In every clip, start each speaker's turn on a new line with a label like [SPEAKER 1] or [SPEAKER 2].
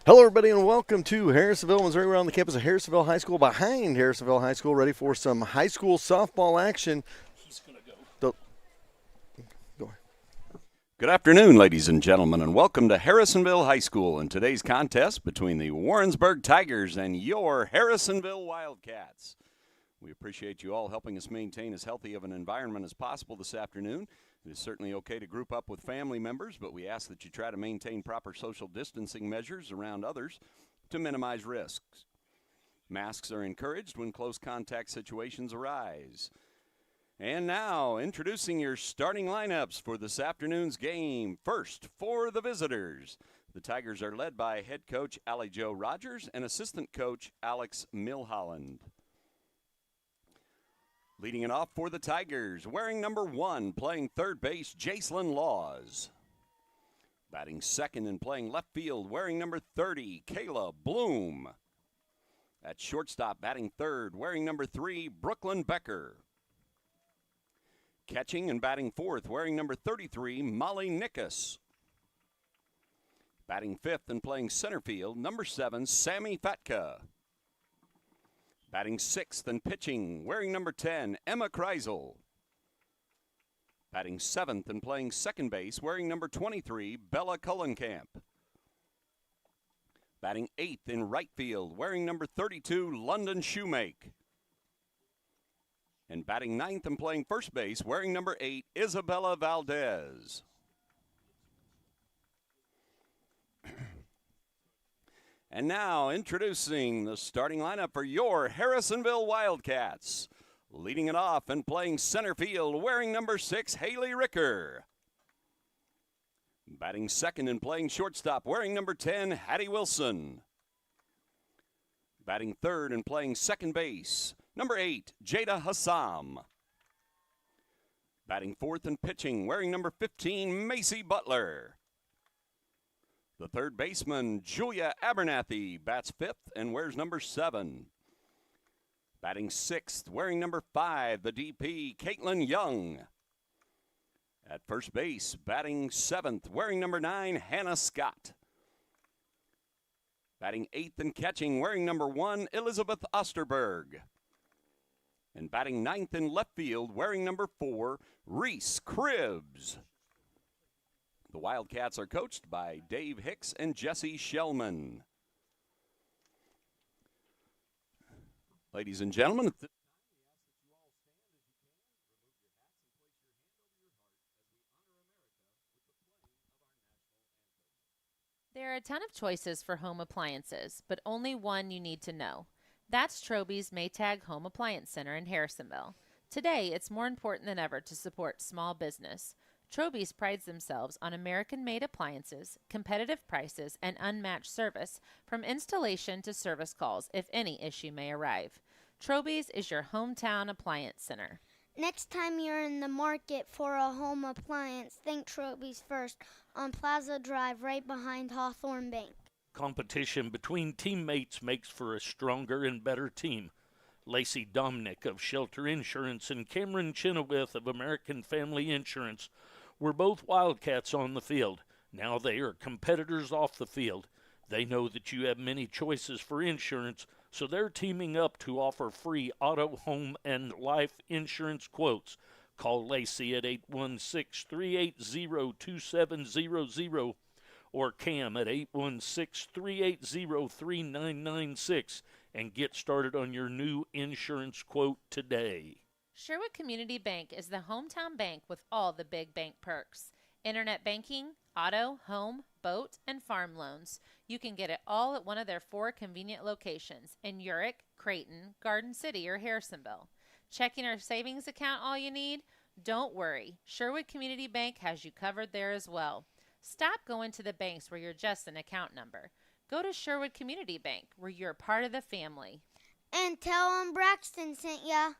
[SPEAKER 1] Hello, everybody, and welcome to Harrisonville, Missouri. We're on the campus of Harrisonville High School, behind Harrisonville High School, ready for some high school softball action.
[SPEAKER 2] He's going to go.
[SPEAKER 1] Go ahead.
[SPEAKER 3] Good afternoon, ladies and gentlemen, and welcome to Harrisonville High School in today's contest between the Warrensburg Tigers and your Harrisonville Wildcats. We appreciate you all helping us maintain as healthy of an environment as possible this afternoon. It is certainly okay to group up with family members, but we ask that you try to maintain proper social distancing measures around others to minimize risks. Masks are encouraged when close contact situations arise. And now, introducing your starting lineups for this afternoon's game. First, for the visitors. The Tigers are led by head coach Allie Jo Rogers and assistant coach Alex Milholland. Leading it off for the Tigers, wearing number 1, playing third base, Jacelyn Laws. Batting second and playing left field, wearing number 30, Kayla Bloom. At shortstop, batting third, wearing number 3, Brooklyn Becker. Catching and batting fourth, wearing number 33, Molly Nickus. Batting fifth and playing center field, number 7, Sammy Fatka. Batting sixth and pitching, wearing number 10, Emma Kreisel. Batting seventh and playing second base, wearing number 23, Bella Cullenkamp. Batting eighth in right field, wearing number 32, London Shoemake. And batting ninth and playing first base, wearing number 8, Isabella Valdez. And now, introducing the starting lineup for your Harrisonville Wildcats. Leading it off and playing center field, wearing number 6, Haley Ricker. Batting second and playing shortstop, wearing number 10, Hattie Wilson. Batting third and playing second base, number 8, Jada Hassam. Batting fourth and pitching, wearing number 15, Macy Butler. The third baseman, Julia Abernathy, bats fifth and wears number 7. Batting sixth, wearing number 5, the DP, Caitlin Young. At first base, batting seventh, wearing number 9, Hannah Scott. Batting eighth and catching, wearing number 1, Elizabeth Osterberg. And batting ninth in left field, wearing number 4, Reese Cribbs. The Wildcats are coached by Dave Hicks and Jesse Shellman. Ladies and gentlemen,
[SPEAKER 4] there are a ton of choices for home appliances, but only one you need to know. That's Troby's Maytag Home Appliance Center in Harrisonville. Today, it's more important than ever to support small business. Troby's prides themselves on American-made appliances, competitive prices, and unmatched service from installation to service calls if any issue may arrive. Troby's is your hometown appliance center.
[SPEAKER 5] Next time you're in the market for a home appliance, think Troby's first on Plaza Drive right behind Hawthorne Bank.
[SPEAKER 2] Competition between teammates makes for a stronger and better team. Lacey Dominick of Shelter Insurance and Cameron Chenoweth of American Family Insurance were both Wildcats on the field. Now they are competitors off the field. They know that you have many choices for insurance, so they're teaming up to offer free auto, home, and life insurance quotes. Call Lacey at 816-380-2700 or Cam at 816-380-3996 and get started on your new insurance quote today.
[SPEAKER 4] Sherwood Community Bank is the hometown bank with all the big bank perks. Internet banking, auto, home, boat, and farm loans. You can get it all at one of their 4 convenient locations in Urick, Creighton, Garden City, or Harrisonville. Checking or savings account all you need? Don't worry. Sherwood Community Bank has you covered there as well. Stop going to the banks where you're just an account number. Go to Sherwood Community Bank where you're part of the family.
[SPEAKER 5] And tell them Braxton sent ya.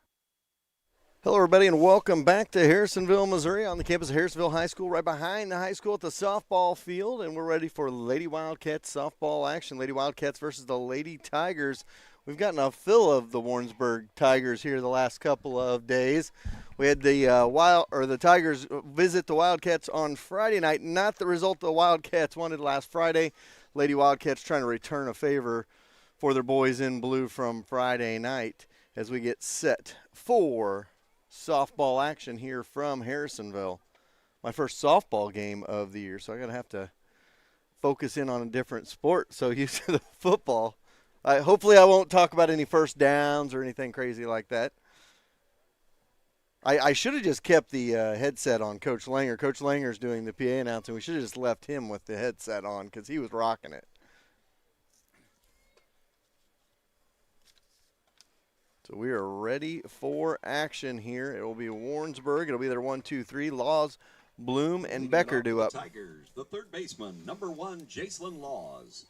[SPEAKER 1] Hello, everybody, and welcome back to Harrisonville, Missouri, on the campus of Harrisonville High School, right behind the high school at the softball field, and we're ready for Lady Wildcats softball action. Lady Wildcats versus the Lady Tigers. We've gotten a fill of the Warrensburg Tigers here the last couple of days. We had the Tigers visit the Wildcats on Friday night. Not the result the Wildcats wanted last Friday. Lady Wildcats trying to return a favor for their boys in blue from Friday night as we get set for softball action here from Harrisonville. My first softball game of the year, so I'm going to have to focus in on a different sport, so used to the football. Hopefully I won't talk about any first downs or anything crazy like that. I should have just kept the headset on Coach Langer. Coach Langer's doing the PA announcing. We should have just left him with the headset on because he was rocking it. So we are ready for action here. It will be Warrensburg. It'll be their 1, 2, 3. Laws, Bloom, and Becker do up.
[SPEAKER 3] Tigers, the third baseman, number 1, Jacelyn Laws.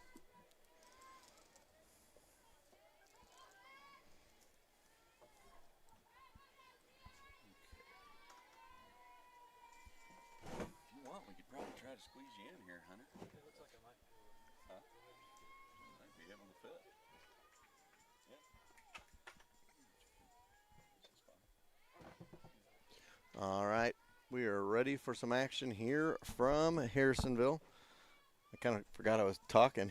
[SPEAKER 3] If you want, we could probably try to squeeze you in here, Hunter. It looks like I might be able to fit.
[SPEAKER 1] All right, we are ready for some action here from Harrisonville. I kind of forgot I was talking.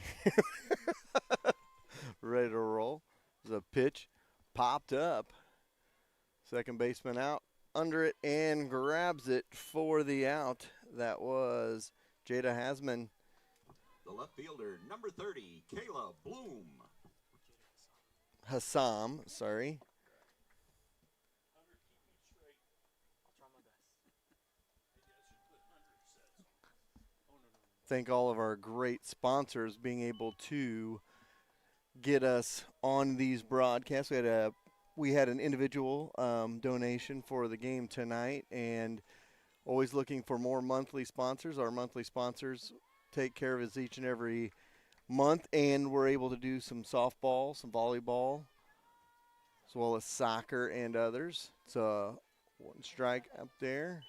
[SPEAKER 1] Ready to roll. There's a pitch popped up. Second baseman out under it and grabs it for the out. That was Jada Hasman.
[SPEAKER 3] The left fielder, number 30, Kayla Bloom.
[SPEAKER 1] Hassam, sorry. Thank all of our great sponsors being able to get us on these broadcasts. We had an individual donation for the game tonight, and always looking for more monthly sponsors. Our monthly sponsors take care of us each and every month, and we're able to do some softball, some volleyball, as well as soccer and others. It's one strike up there.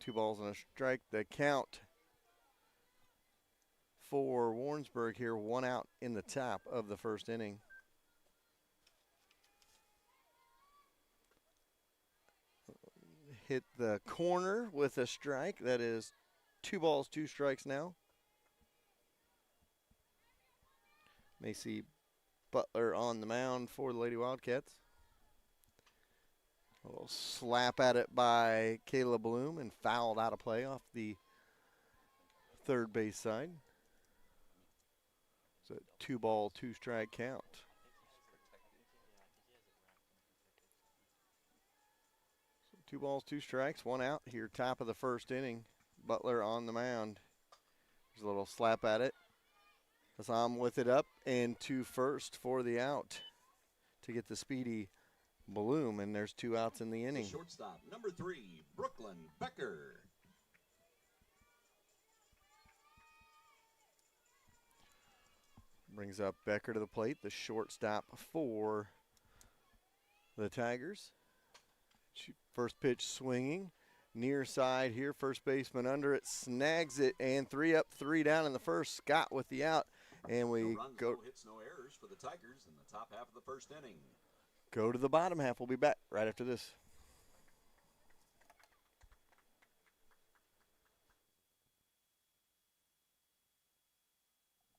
[SPEAKER 1] 2 balls and a strike. The count for Warrensburg here, 1 out in the top of the first inning. Hit the corner with a strike. That is 2 balls, 2 strikes now. Macy Butler on the mound for the Lady Wildcats. A little slap at it by Kayla Bloom and fouled out of play off the third base side. It's a 2 ball, 2 strike count. So 2 balls, 2 strikes, 1 out here, top of the first inning. Butler on the mound. There's a little slap at it. Hassam with it up and to first for the out to get the speedy Bloom, and there's 2 outs in the inning.
[SPEAKER 3] The shortstop, number 3, Brooklyn Becker.
[SPEAKER 1] Brings up Becker to the plate, the shortstop for the Tigers. First pitch swinging, near side here, first baseman under it, snags it, and 3 up, 3 down in the first. Scott with the out, and we
[SPEAKER 3] no runs,
[SPEAKER 1] go.
[SPEAKER 3] No hits, no errors for the Tigers in the top half of the first inning.
[SPEAKER 1] Go to the bottom half. We'll be back right after this.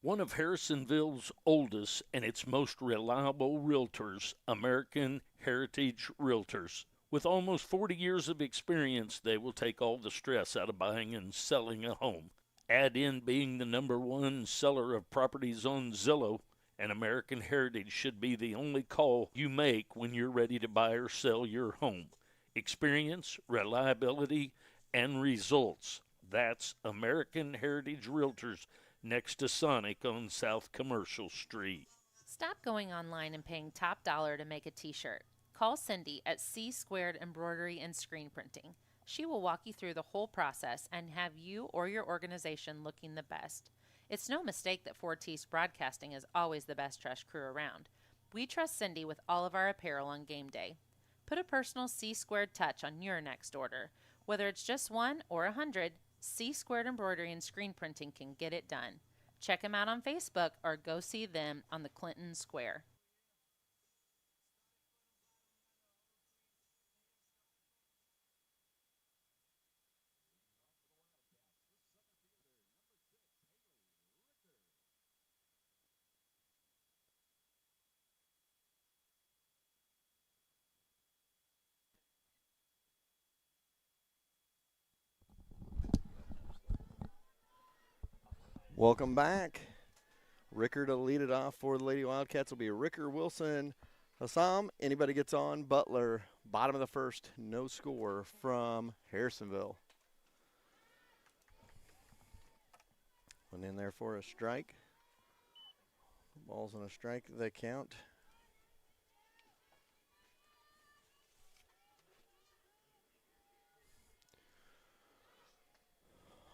[SPEAKER 2] One of Harrisonville's oldest and its most reliable realtors, American Heritage Realtors. With almost 40 years of experience, they will take all the stress out of buying and selling a home. Add in being the #1 seller of properties on Zillow, and American Heritage should be the only call you make when you're ready to buy or sell your home. Experience, reliability, and results. That's American Heritage Realtors, next to Sonic on South Commercial Street.
[SPEAKER 4] Stop going online and paying top dollar to make a t-shirt. Call Cindy at C² Embroidery and Screen Printing. She will walk you through the whole process and have you or your organization looking the best. It's no mistake that 4T's Broadcasting is always the best trust crew around. We trust Cindy with all of our apparel on game day. Put a personal C² touch on your next order. Whether it's just 1 or 100, C² Embroidery and Screen Printing can get it done. Check them out on Facebook or go see them on the Clinton Square.
[SPEAKER 1] Welcome back. Ricker to lead it off for the Lady Wildcats will be Ricker, Wilson, Hassam. Anybody gets on, Butler. Bottom of the first, no score from Harrisonville. Went in there for a strike. Ball's on a strike, they count.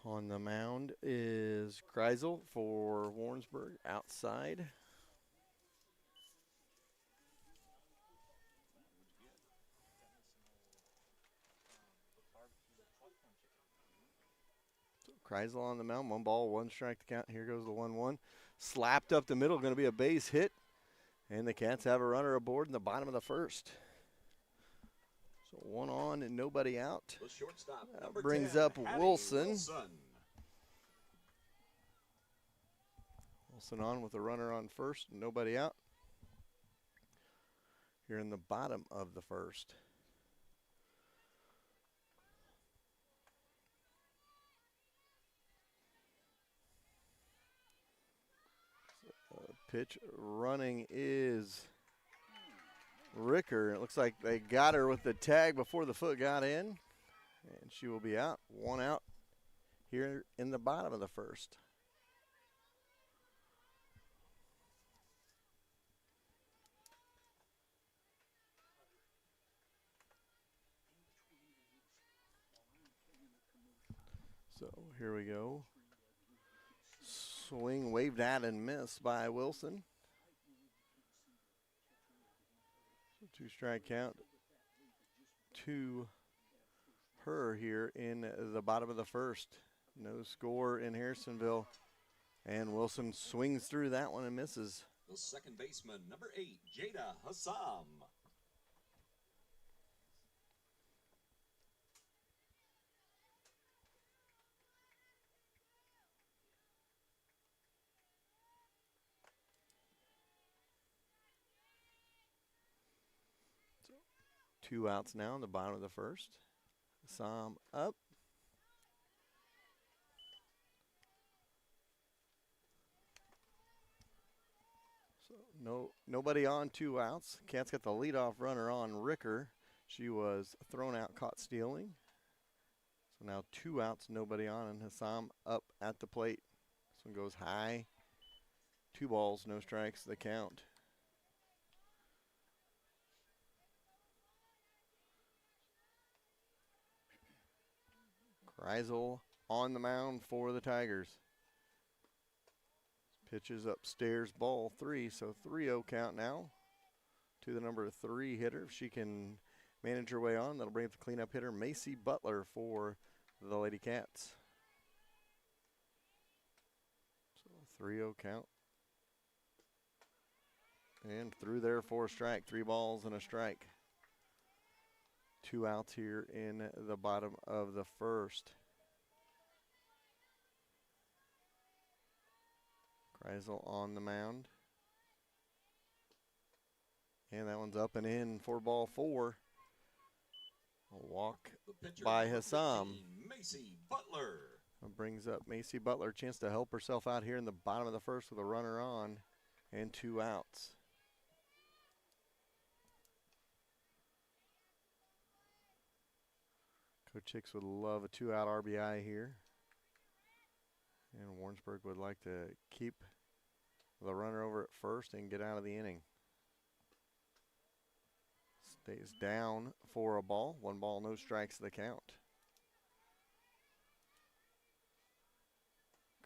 [SPEAKER 1] On the mound is Kreisel for Warrensburg, outside. Kreisel on the mound, 1 ball, 1 strike to count. Here goes the 1-1. Slapped up the middle, going to be a base hit. And the Cats have a runner aboard in the bottom of the first. So 1 on and nobody out.
[SPEAKER 3] The shortstop,
[SPEAKER 1] Brings
[SPEAKER 3] 10,
[SPEAKER 1] up Wilson.
[SPEAKER 3] Wilson.
[SPEAKER 1] Wilson on with a runner on first, nobody out. Here in the bottom of the first. Pitch running is Ricker. It looks like they got her with the tag before the foot got in. And she will be out. 1 out here in the bottom of the first. So here we go. Swing waved at and missed by Wilson. 2 strike count to her here in the bottom of the first. No score in Harrisonville. And Wilson swings through that one and misses.
[SPEAKER 3] The second baseman, number 8, Jada Hassam.
[SPEAKER 1] Two outs now in the bottom of the first. Hassam up. So nobody on, 2 outs. Cats got the leadoff runner on Ricker. She was thrown out, caught stealing. So now 2 outs, nobody on, and Hassam up at the plate. This one goes high. 2 balls, no strikes, the count. Kreisel on the mound for the Tigers. Pitches upstairs, ball 3, so 3-0 count now to the number 3 hitter. If she can manage her way on, that'll bring up the cleanup hitter, Macy Butler, for the Lady Cats. So 3-0 count. And through there for a strike, 3 balls and a strike. 2 outs here in the bottom of the first. Kreisel on the mound. And that one's up and in for ball 4. A walk by Hassam.
[SPEAKER 3] Macy Butler.
[SPEAKER 1] That brings up Macy Butler. Chance to help herself out here in the bottom of the first with a runner on and 2 outs. Coach Hicks would love a 2-out RBI here. And Warrensburg would like to keep the runner over at first and get out of the inning. Stays down for a ball. 1 ball, no strikes, the count.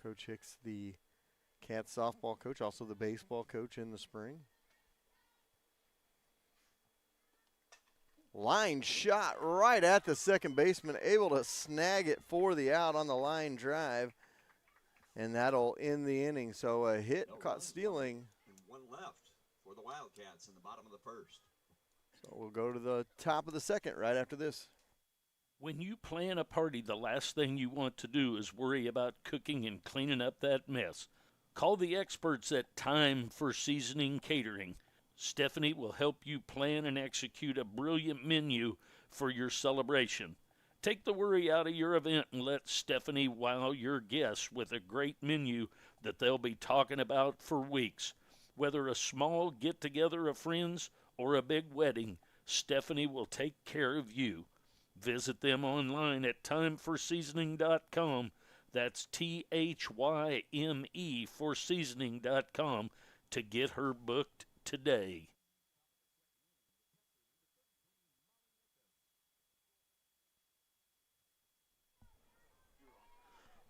[SPEAKER 1] Coach Hicks, the Cats softball coach, also the baseball coach in the spring. Line shot right at the second baseman, able to snag it for the out on the line drive. And that'll end the inning. So a hit, caught stealing.
[SPEAKER 3] 1 left for the Wildcats in the bottom of the first.
[SPEAKER 1] So we'll go to the top of the second right after this.
[SPEAKER 2] When you plan a party, the last thing you want to do is worry about cooking and cleaning up that mess. Call the experts at Time for Seasoning Catering. Stephanie will help you plan and execute a brilliant menu for your celebration. Take the worry out of your event and let Stephanie wow your guests with a great menu that they'll be talking about for weeks. Whether a small get-together of friends or a big wedding, Stephanie will take care of you. Visit them online at timeforseasoning.com. That's THYME for seasoning.com to get her booked today.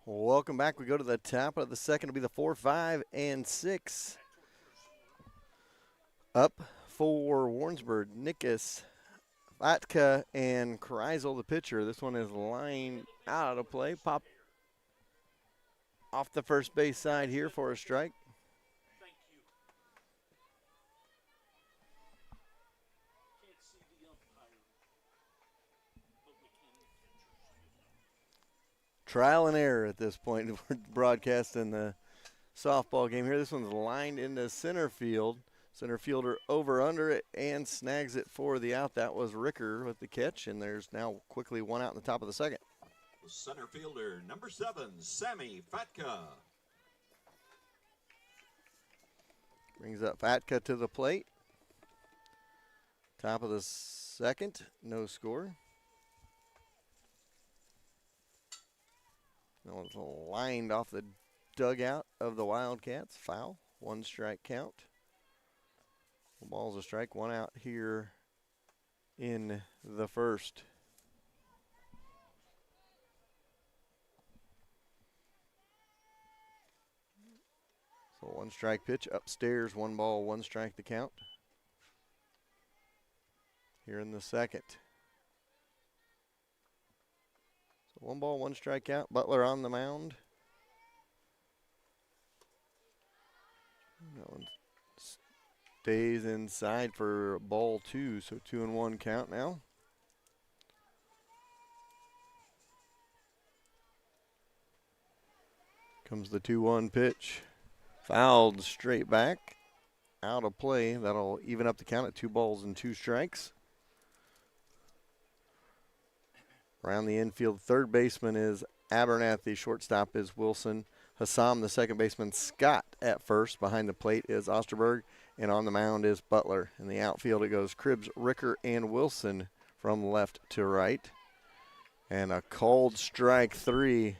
[SPEAKER 1] Welcome back. We go to the top of the second. It'll be the 4, 5, and 6. Up for Warrensburg, Nickus, Vatka, and Kreisel, the pitcher. This one is lined out of play. Pop off the first base side here for a strike. Trial and error at this point. We're broadcasting the softball game here. This one's lined into center field. Center fielder over under it and snags it for the out. That was Ricker with the catch, and there's now quickly one out in the top of the second.
[SPEAKER 3] The center fielder, number 7, Sammy Fatka.
[SPEAKER 1] Brings up Fatka to the plate. Top of the second, no score. That one's lined off the dugout of the Wildcats. Foul, 1 strike count. Ball's a strike, 1 out here in the first. So 1 strike pitch upstairs, 1 ball, 1 strike the count. Here in the second. So 1 ball, 1 strike count. Butler on the mound. That one stays inside for ball 2, so 2-1 count now. Comes the 2-1 pitch. Fouled straight back. Out of play. That'll even up the count at 2 balls and 2 strikes. Around the infield, third baseman is Abernathy. Shortstop is Wilson. Hassam, the second baseman. Scott at first. Behind the plate is Osterberg. And on the mound is Butler. In the outfield, it goes Cribbs, Ricker, and Wilson from left to right. And a called strike 3.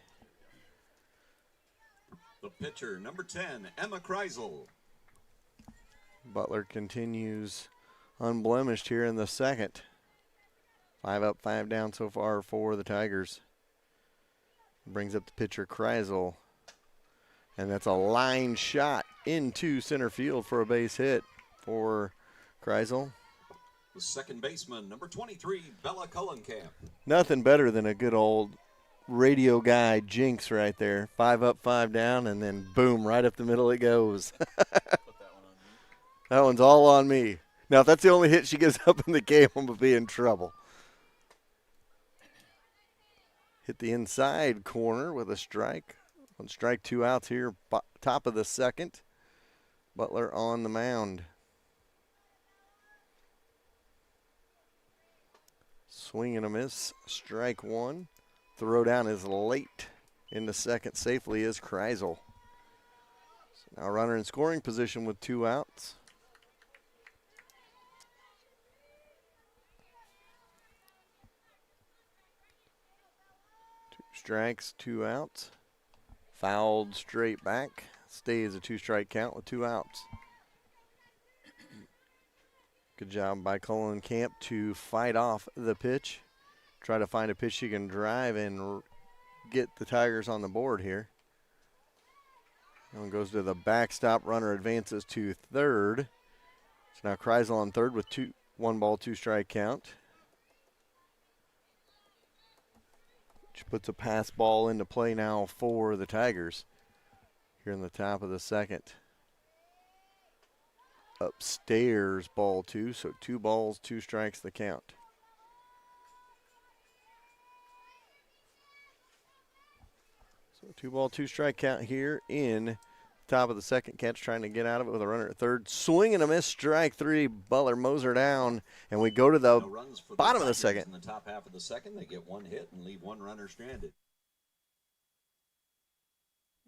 [SPEAKER 3] The pitcher, number 10, Emma Kreisel.
[SPEAKER 1] Butler continues unblemished here in the second. 5 up, 5 down so far for the Tigers. Brings up the pitcher, Kreisel. And that's a line shot into center field for a base hit for Kreisel.
[SPEAKER 3] The second baseman, number 23, Bella Cullenkamp.
[SPEAKER 1] Nothing better than a good old radio guy jinx right there. 5 up, 5 down, and then boom, right up the middle it goes. That one's all on me. Now, if that's the only hit she gives up in the game, I'm going to be in trouble. Hit the inside corner with a strike. 1 strike, 2 outs here, top of the second. Butler on the mound. Swing and a miss, strike 1. Throw down is late. In the second safely is Kreisel. So now runner in scoring position with 2 outs. Two strikes, 2 outs. Fouled straight back. Stays a 2-strike count with 2 outs. Good job by Cullenkamp to fight off the pitch. Try to find a pitch she can drive and get the Tigers on the board here. That one goes to the backstop. Runner advances to third. So now Kreisel on third with 1 ball, 2-strike count. Which puts a pass ball into play now for the Tigers here in the top of the second. Upstairs, ball 2, so 2 balls, 2 strikes the count. So 2 ball, 2-strike count here in top of the second. Catch trying to get out of it with a runner at third. Swing and a miss, strike 3. Butler mows her down, and we go to the bottom of the second.
[SPEAKER 3] In the top half of the second, they get 1 hit and leave 1 runner stranded.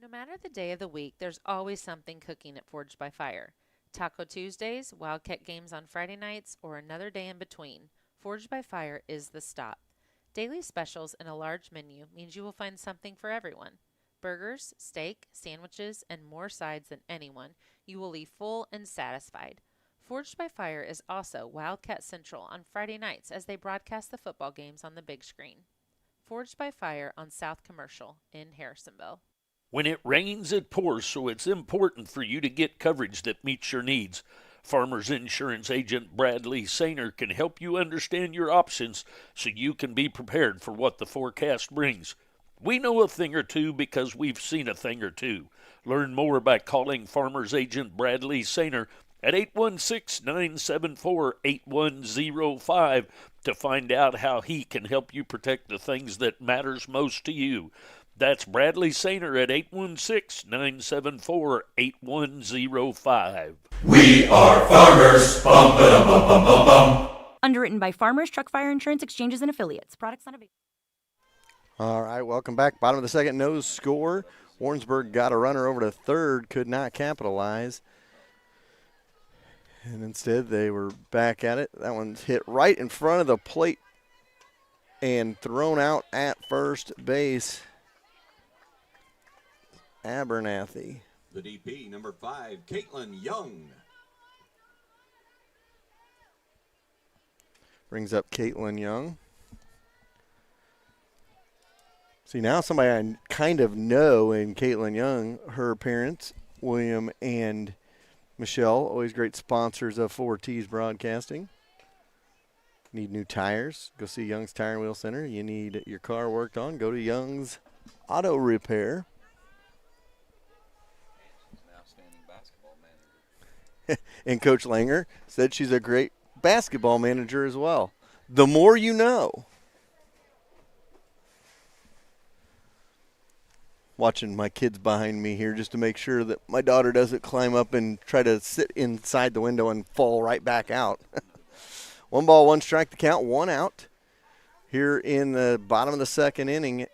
[SPEAKER 4] No matter the day of the week, there's always something cooking at Forged by Fire. Taco Tuesdays, Wildcat games on Friday nights, or another day in between. Forged by Fire is the stop. Daily specials and a large menu means you will find something for everyone. Burgers, steak, sandwiches, and more sides than anyone. You will leave full and satisfied. Forged by Fire is also Wildcat Central on Friday nights as they broadcast the football games on the big screen. Forged by Fire on South Commercial in Harrisonville.
[SPEAKER 2] When it rains, it pours, so it's important for you to get coverage that meets your needs. Farmers Insurance Agent Bradley Sainer can help you understand your options so you can be prepared for what the forecast brings. We know a thing or two because we've seen a thing or two. Learn more by calling Farmers Agent Bradley Sainer at 816-974-8105 to find out how he can help you protect the things that matters most to you. That's Bradley Sainer at 816-974-8105.
[SPEAKER 6] We are farmers. Bum, ba, bum, bum, bum, bum.
[SPEAKER 7] Underwritten by Farmers Truck Fire Insurance Exchanges and Affiliates. Products not available.
[SPEAKER 1] All right, welcome back. Bottom of the second, no score. Warrensburg got a runner over to third, could not capitalize. And instead, they were back at it. That one's hit right in front of the plate and thrown out at first base. Abernathy.
[SPEAKER 3] The DP, number 5, Caitlin Young.
[SPEAKER 1] Brings up Caitlin Young. See, now somebody I kind of know in Caitlin Young, her parents, William and Michelle, always great sponsors of 4T's Broadcasting. Need new tires? Go see Young's Tire and Wheel Center. You need your car worked on? Go to Young's Auto Repair. And Coach Langer said she's a great basketball manager as well. The more you know. Watching my kids behind me here just to make sure that my daughter doesn't climb up and try to sit inside the window and fall right back out. 1 ball, 1 strike to count, 1 out. Here in the bottom of the second inning,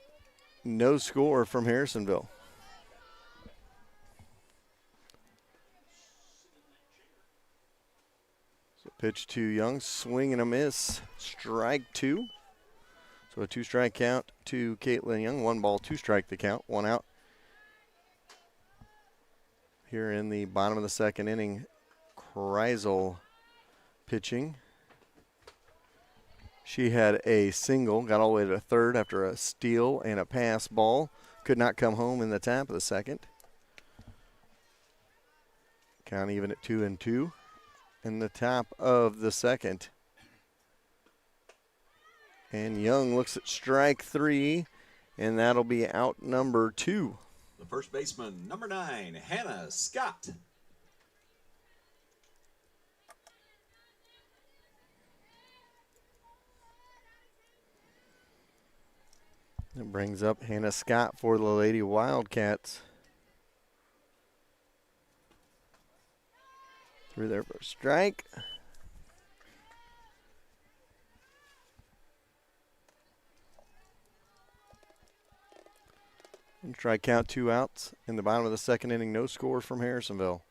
[SPEAKER 1] no score from Harrisonville. Pitch to Young, swing and a miss, strike 2. So a 2-strike count to Caitlin Young. 1 ball, 2 strike the count, 1 out. Here in the bottom of the second inning, Kreisel pitching. She had a single, got all the way to third after a steal and a pass ball. Could not come home in the top of the second. Count even at 2-2. In the top of the second. And Young looks at strike 3, and that'll be out number 2.
[SPEAKER 3] The first baseman, number 9, Hannah Scott.
[SPEAKER 1] That brings up Hannah Scott for the Lady Wildcats. Through there for a strike. And strike count, 2 outs. In the bottom of the second inning, no score from Harrisonville.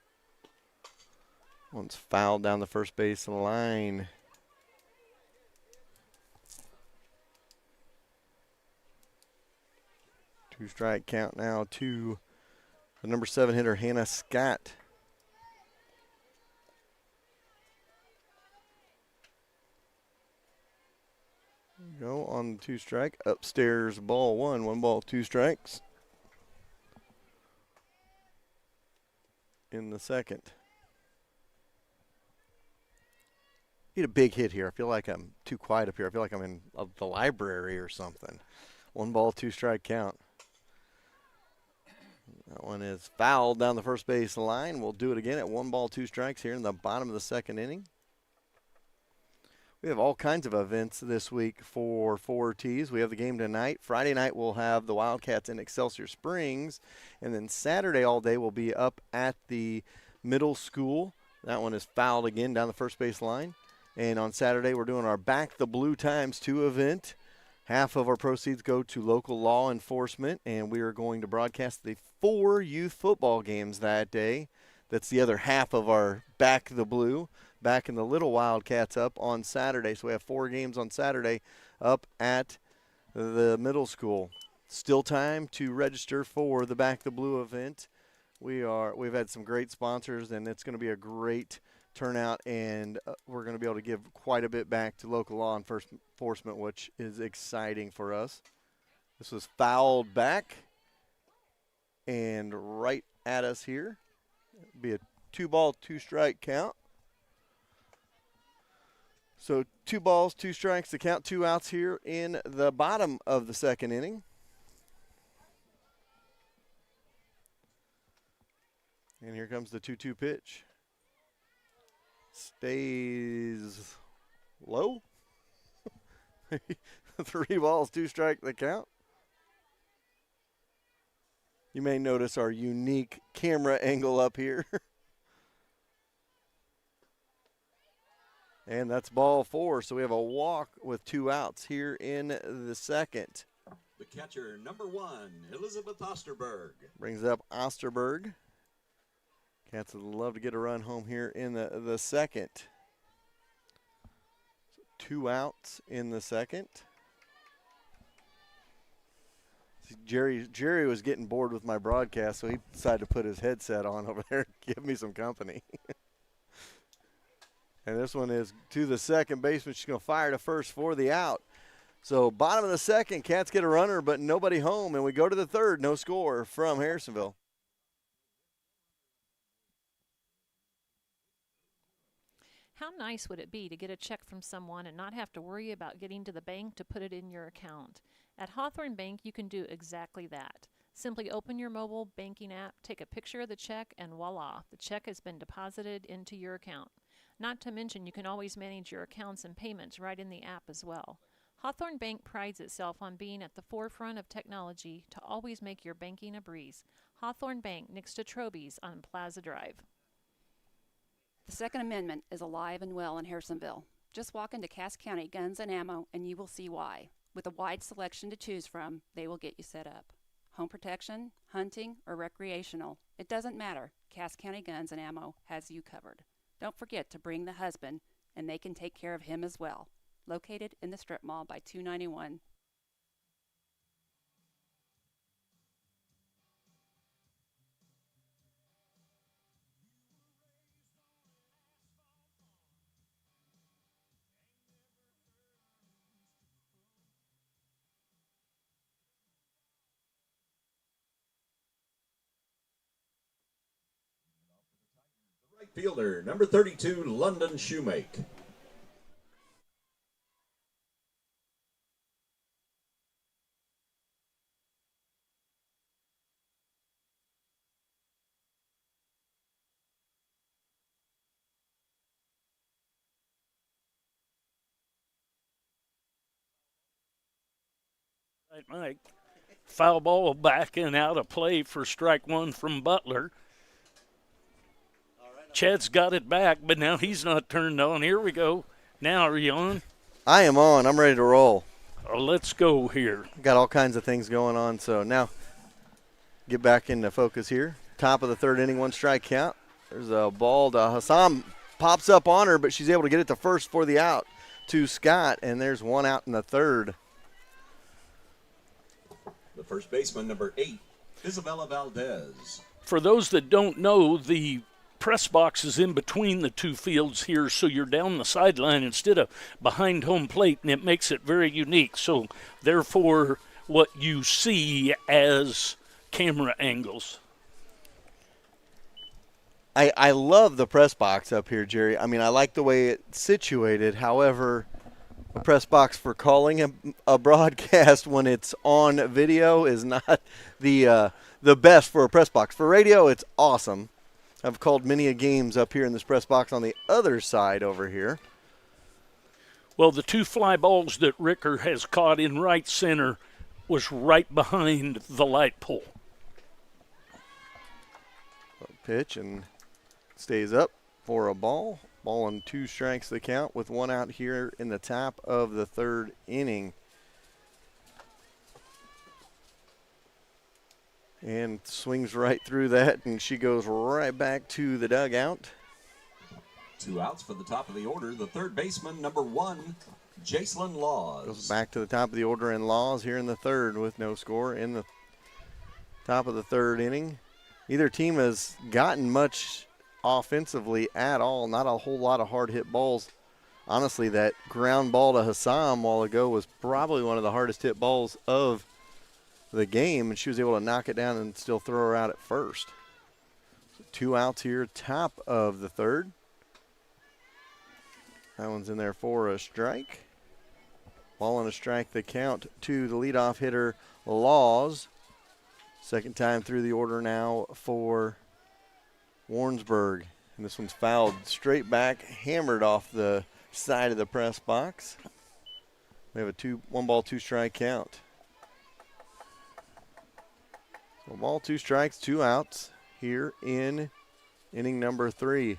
[SPEAKER 1] One's fouled down the first base line. Two strike count now to the number 7 hitter, Hannah Scott. Go on the 2 strike. Upstairs, ball 1. 1 ball, 2 strikes. In the second. Need a big hit here. I feel like I'm too quiet up here. I feel like I'm in the library or something. 1 ball, 2 strike count. That one is fouled down the first base line. We'll do it again at 1 ball, 2 strikes here in the bottom of the second inning. We have all kinds of events this week for 4Ts. We have the game tonight. Friday night we'll have the Wildcats in Excelsior Springs. And then Saturday all day we'll be up at the middle school. That one is fouled again down the first base line. And on Saturday we're doing our Back the Blue Times 2 event. Half of our proceeds go to local law enforcement, and we are going to broadcast the 4 youth football games that day. That's the other half of our Back the Blue, back in the Little Wildcats up on Saturday. So we have 4 games on Saturday up at the middle school. Still time to register for the Back the Blue event. We've had some great sponsors, and it's going to be a great turnout, and we're going to be able to give quite a bit back to local law enforcement, which is exciting for us. This was fouled back and right at us here. It'll be a 2-ball, 2-strike count. So 2 balls, 2 strikes to count, 2 outs here in the bottom of the second inning. And here comes the 2-2 pitch. Stays low. 3 balls, 2 strike the count. You may notice our unique camera angle up here. And that's ball 4. So we have a walk with 2 outs here in the second.
[SPEAKER 3] The catcher, number 1, Elizabeth Osterberg.
[SPEAKER 1] Brings up Osterberg. Cats would love to get a run home here in the second. 2 outs in the second. See, Jerry was getting bored with my broadcast, so he decided to put his headset on over there and give me some company. And this one is to the second baseman. She's going to fire to first for the out. So bottom of the second, Cats get a runner, but nobody home. And we go to the third, no score from Harrisonville.
[SPEAKER 8] How nice would it be to get a check from someone and not have to worry about getting to the bank to put it in your account? At Hawthorne Bank, you can do exactly that. Simply open your mobile banking app, take a picture of the check, and voila, the check has been deposited into your account. Not to mention, you can always manage your accounts and payments right in the app as well. Hawthorne Bank prides itself on being at the forefront of technology to always make your banking a breeze. Hawthorne Bank, next to Troby's on Plaza Drive.
[SPEAKER 9] The Second Amendment is alive and well in Harrisonville. Just walk into Cass County Guns and Ammo and you will see why. With a wide selection to choose from, they will get you set up. Home protection, hunting, or recreational, it doesn't matter. Cass County Guns and Ammo has you covered. Don't forget to bring the husband, and they can take care of him as well. Located in the strip mall by 291.
[SPEAKER 3] Right fielder, number 32, London Shoemake.
[SPEAKER 2] Right, Mike. Foul ball back and out of play for strike 1 from Butler. Chad's got it back, but now he's not turned on. Here we go. Now, are you on?
[SPEAKER 1] I am on. I'm ready to roll.
[SPEAKER 2] Oh, let's go here.
[SPEAKER 1] Got all kinds of things going on. So now get back into focus here. Top of the third inning, 1 strike count. There's a ball to Hassan. Pops up on her, but she's able to get it to first for the out to Scott. And there's 1 out in the third.
[SPEAKER 3] The first baseman, number 8, Isabella Valdez.
[SPEAKER 2] For those that don't know, the press box is in between the 2 fields here, so you're down the sideline instead of behind home plate, and it makes it very unique. So therefore, what you see as camera angles.
[SPEAKER 1] I love the press box up here, Jerry. I mean, I like the way it's situated. However, a press box for calling a broadcast when it's on video is not the best for a press box. For radio, it's awesome. I've called many a games up here in this press box on the other side over here.
[SPEAKER 2] Well, the 2 fly balls that Ricker has caught in right center was right behind the light pole.
[SPEAKER 1] Pitch and stays up for a ball. Ball and 2 strikes the count with 1 out here in the top of the third inning. And swings right through that, and she goes right back to the dugout.
[SPEAKER 3] 2 outs for the top of the order. The third baseman, number 1, Jacelyn Laws.
[SPEAKER 1] Goes back to the top of the order, and Laws here in the third with no score in the top of the third inning. Neither team has gotten much offensively at all. Not a whole lot of hard hit balls. Honestly, that ground ball to Hassam a while ago was probably one of the hardest hit balls of the game, and she was able to knock it down and still throw her out at first. So 2 outs here, top of the third. That one's in there for a strike. Ball and a strike, the count to the leadoff hitter, Laws. Second time through the order now for Warrensburg. And this one's fouled straight back, hammered off the side of the press box. We have a 1-ball, 2-strike count. So 1 ball, 2 strikes, 2 outs here in inning number 3.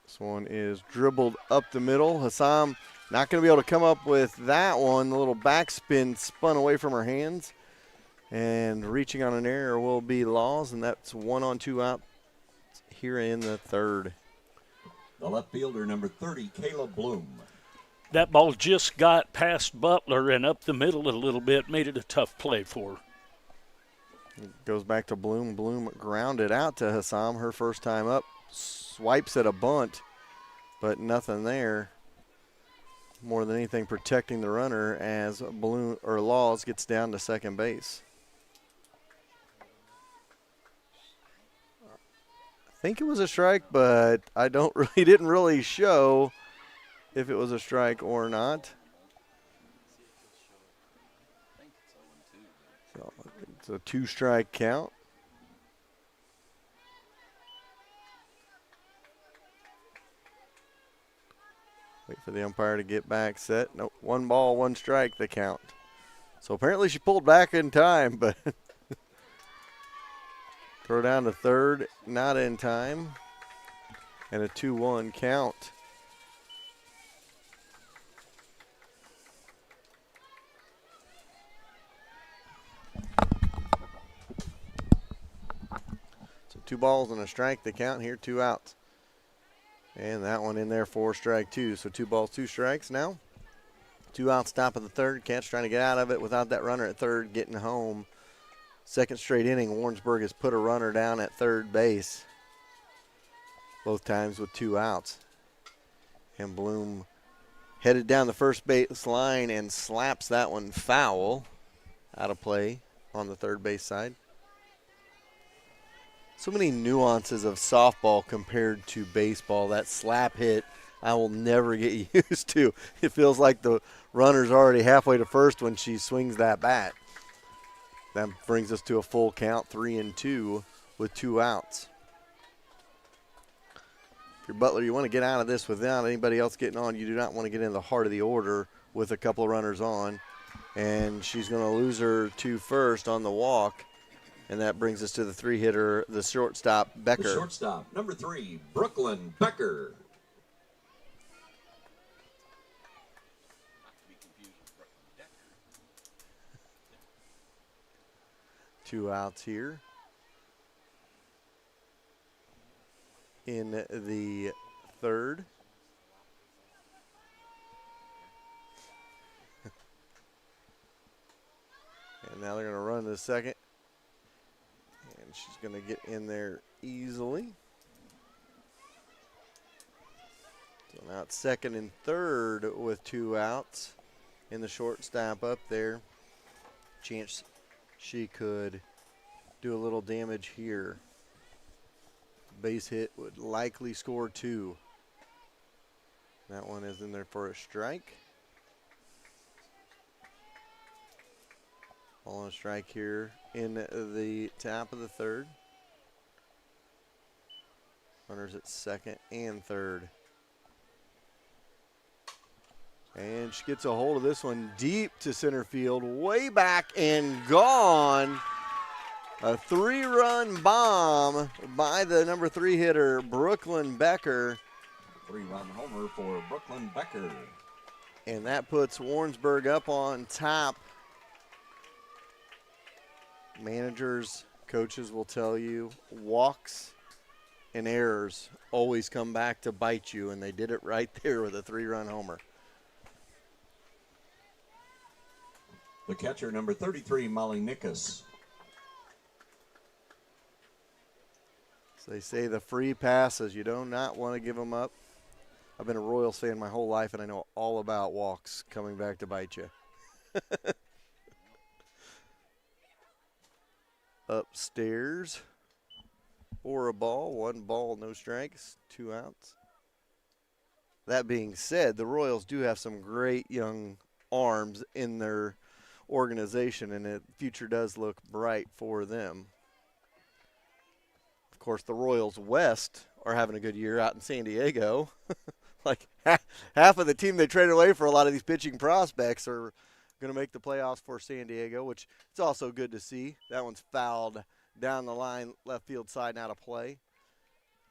[SPEAKER 1] This one is dribbled up the middle. Hassam not going to be able to come up with that one. The little backspin spun away from her hands. And reaching on an error will be Laws, and that's 1 on 2 out here in the third.
[SPEAKER 3] The left fielder, number 30, Kayla Bloom.
[SPEAKER 2] That ball just got past Butler and up the middle a little bit, made it a tough play for her.
[SPEAKER 1] It goes back to Bloom. Bloom grounded out to Hassam her first time up. Swipes at a bunt, but nothing there. More than anything, protecting the runner as Laws gets down to second base. I think it was a strike, but I didn't really show if it was a strike or not. So it's a 2-strike count. Wait for the umpire to get back set. Nope, 1 ball, 1 strike, the count. So apparently she pulled back in time, but throw down to third, not in time. And a 2-1 count. So 2 balls and a strike, the count here, 2 outs. And that one in there for strike 2. So 2 balls, 2 strikes now. 2 outs, top of the third. Cat's trying to get out of it without that runner at third getting home. Second straight inning, Warrensburg has put a runner down at third base. Both times with 2 outs. And Bloom headed down the first base line and slaps that one foul. Out of play on the third base side. So many nuances of softball compared to baseball. That slap hit, I will never get used to. It feels like the runner's already halfway to first when she swings that bat. That brings us to a full count, 3-2 with 2 outs. If you're Butler, you want to get out of this without anybody else getting on. You do not want to get in the heart of the order with a couple of runners on. And she's going to lose her to first on the walk. And that brings us to the 3-hitter, the shortstop, Becker.
[SPEAKER 3] The shortstop, number 3, Brooklyn Becker.
[SPEAKER 1] 2 outs here in the third. And now they're going to run to the second. And she's going to get in there easily. So now it's second and third with 2 outs. In the shortstop up there. Chance she could do a little damage here. Base hit would likely score 2. That one is in there for a strike. Ball on a strike here in the top of the third. Runners at second and third. And she gets a hold of this one deep to center field, way back and gone. A 3-run bomb by the number 3 hitter, Brooklyn Becker.
[SPEAKER 3] 3-run homer for Brooklyn Becker.
[SPEAKER 1] And that puts Warrensburg up on top Managers, coaches will tell you walks and errors always come back to bite you, and they did it right there with a 3-run homer.
[SPEAKER 3] The catcher, number 33, Molly Nickus.
[SPEAKER 1] So they say the free passes, you do not want to give them up. I've been a Royals fan my whole life, and I know all about walks coming back to bite you. Upstairs for a ball, 1 ball, no strikes, 2 outs. That being said, the Royals do have some great young arms in their organization, and the future does look bright for them. Of course, the Royals West are having a good year out in San Diego. Like half of the team they traded away for a lot of these pitching prospects are going to make the playoffs for San Diego, which it's also good to see. That one's fouled down the line, left field side, and out of play.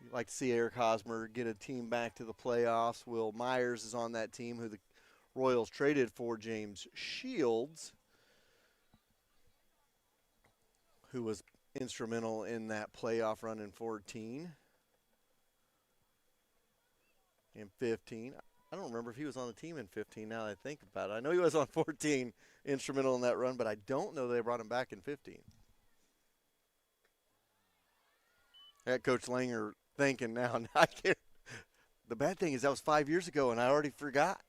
[SPEAKER 1] You'd like to see Eric Hosmer get a team back to the playoffs. Will Myers is on that team, who the Royals traded for James Shields, who was instrumental in that playoff run in 14 and 15. I don't remember if he was on the team in 15 now that I think about it. I know he was on 14, instrumental in that run, but I don't know they brought him back in 15. That Coach Langer thinking now, I can't. The bad thing is that was 5 years ago, and I already forgot.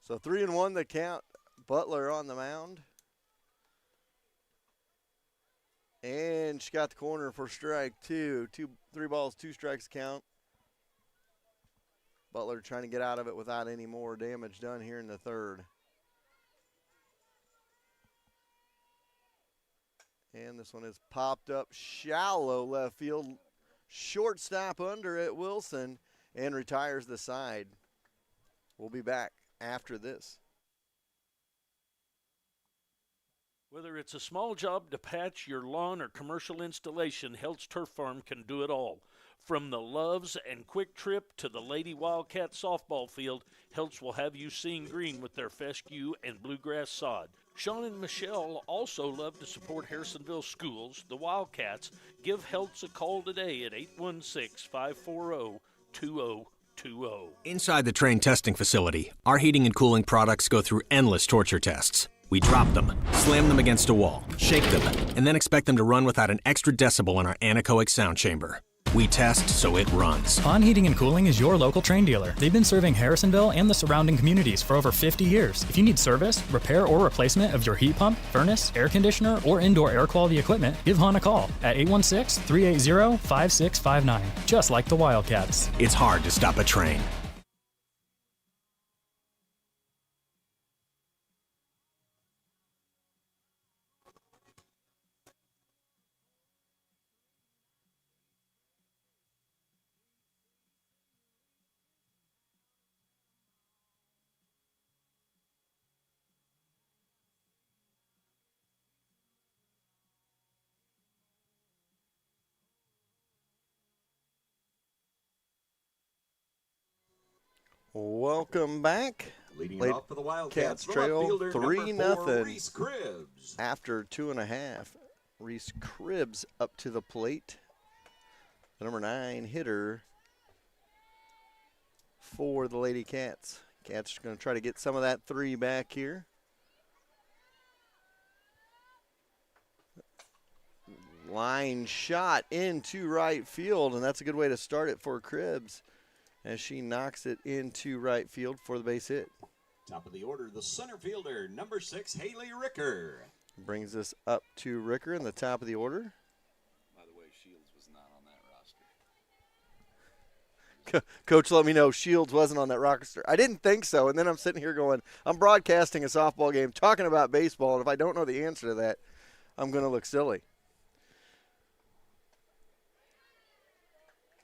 [SPEAKER 1] So 3-1 the count. Butler on the mound. And she got the corner for strike 2. 3 balls, 2 strikes count. Butler trying to get out of it without any more damage done here in the third. And this one is popped up shallow left field. Shortstop under it, Wilson, and retires the side. We'll be back after this.
[SPEAKER 2] Whether it's a small job to patch your lawn or commercial installation, Heltz Turf Farm can do it all. From the Loves and Quick Trip to the Lady Wildcat softball field, Heltz will have you seeing green with their fescue and bluegrass sod. Sean and Michelle also love to support Harrisonville schools, the Wildcats. Give Heltz a call today at 816-540-2020.
[SPEAKER 10] Inside the train testing facility, our heating and cooling products go through endless torture tests. We drop them, slam them against a wall, shake them, and then expect them to run without an extra decibel in our anechoic sound chamber. We test so it runs.
[SPEAKER 11] On Heating and Cooling is your local train dealer. They've been serving Harrisonville and the surrounding communities for over 50 years. If you need service, repair, or replacement of your heat pump, furnace, air conditioner, or indoor air quality equipment, give Hahn a call at 816-380-5659, just like the Wildcats.
[SPEAKER 10] It's hard to stop a train.
[SPEAKER 1] Welcome back.
[SPEAKER 3] Leading off for the Wildcats,
[SPEAKER 1] trail 3-0
[SPEAKER 3] Reese Cribbs.
[SPEAKER 1] after 2.5. Reese Cribbs up to the plate. The number 9 hitter for the Lady Cats. Cats are going to try to get some of that 3 back here. Line shot into right field, and that's a good way to start it for Cribbs as she knocks it into right field for the base hit.
[SPEAKER 3] Top of the order, the center fielder, number 6, Haley Ricker.
[SPEAKER 1] Brings us up to Ricker in the top of the order.
[SPEAKER 3] By the way, Shields was not on that roster.
[SPEAKER 1] Coach let me know Shields wasn't on that roster. I didn't think so, and then I'm sitting here going, I'm broadcasting a softball game talking about baseball, and if I don't know the answer to that, I'm going to look silly.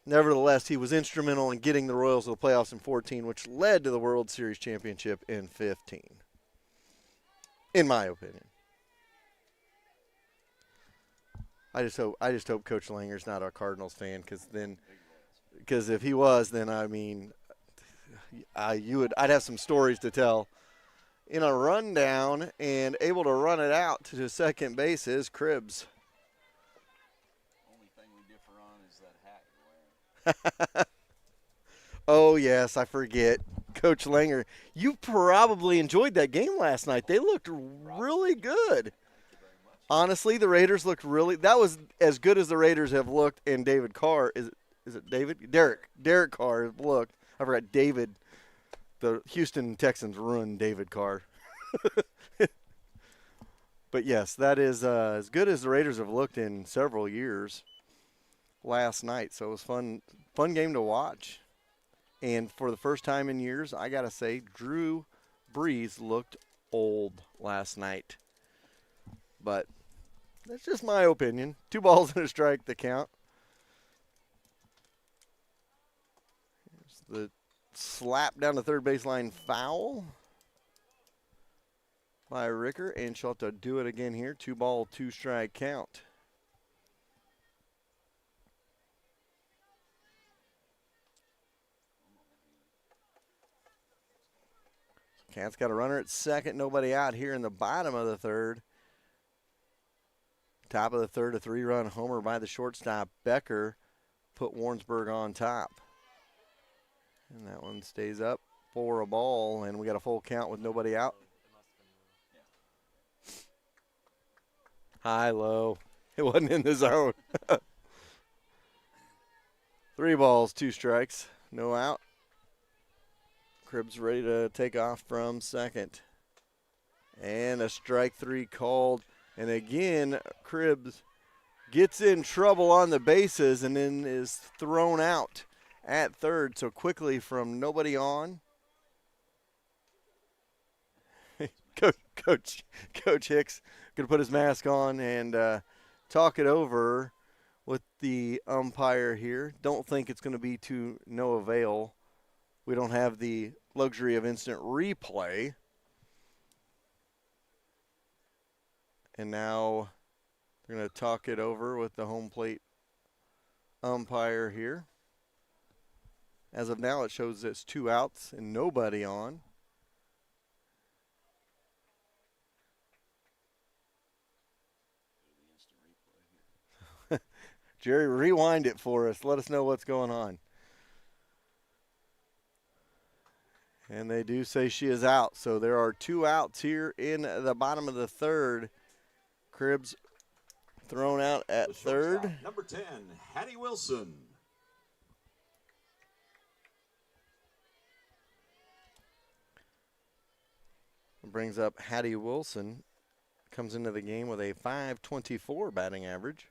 [SPEAKER 1] Nevertheless, he was instrumental in getting the Royals to the playoffs in 14, which led to the World Series championship in 15, in my opinion. I just hope Coach Langer's not a Cardinals fan, because if he was, then I mean, I'd have some stories to tell in a rundown and able to run it out to second base is Cribbs.
[SPEAKER 3] Only thing we differ on is that hat you're wearing.
[SPEAKER 1] Oh, yes, I forget. Coach Langer, you probably enjoyed that game last night. They looked really good. Honestly, the Raiders looked really – that was as good as the Raiders have looked, and David Carr – is it David? Derek Carr has looked. I forgot David. The Houston Texans ruined David Carr. But, yes, that is as good as the Raiders have looked in several years last night. So it was fun game to watch. And for the first time in years, I got to say, Drew Brees looked old last night. But that's just my opinion. 2 balls and a strike to count. Here's the slap down the third baseline foul by Ricker, and she'll have to do it again here. 2 ball, 2 strike count. Cat's got a runner at second, nobody out here in the bottom of the third. Top of the third, a 3-run homer by the shortstop Becker put Warrensburg on top. And that one stays up for a ball, and we got a full count with nobody out. High, low. It wasn't in the zone. 3 balls, 2 strikes, no out. Cribbs ready to take off from second. And a strike 3 called. And again, Cribbs gets in trouble on the bases and then is thrown out at third. So quickly from nobody on. Coach Hicks going to put his mask on and talk it over with the umpire here. Don't think it's going to be to no avail. We don't have the luxury of instant replay. And now they're going to talk it over with the home plate umpire here. As of now, it shows it's 2 outs and nobody on. Jerry, rewind it for us. Let us know what's going on. And they do say she is out. So there are 2 outs here in the bottom of the third. Cribbs thrown out at third.
[SPEAKER 3] Number 10, Hattie Wilson.
[SPEAKER 1] Brings up Hattie Wilson. Comes into the game with a .524 batting average.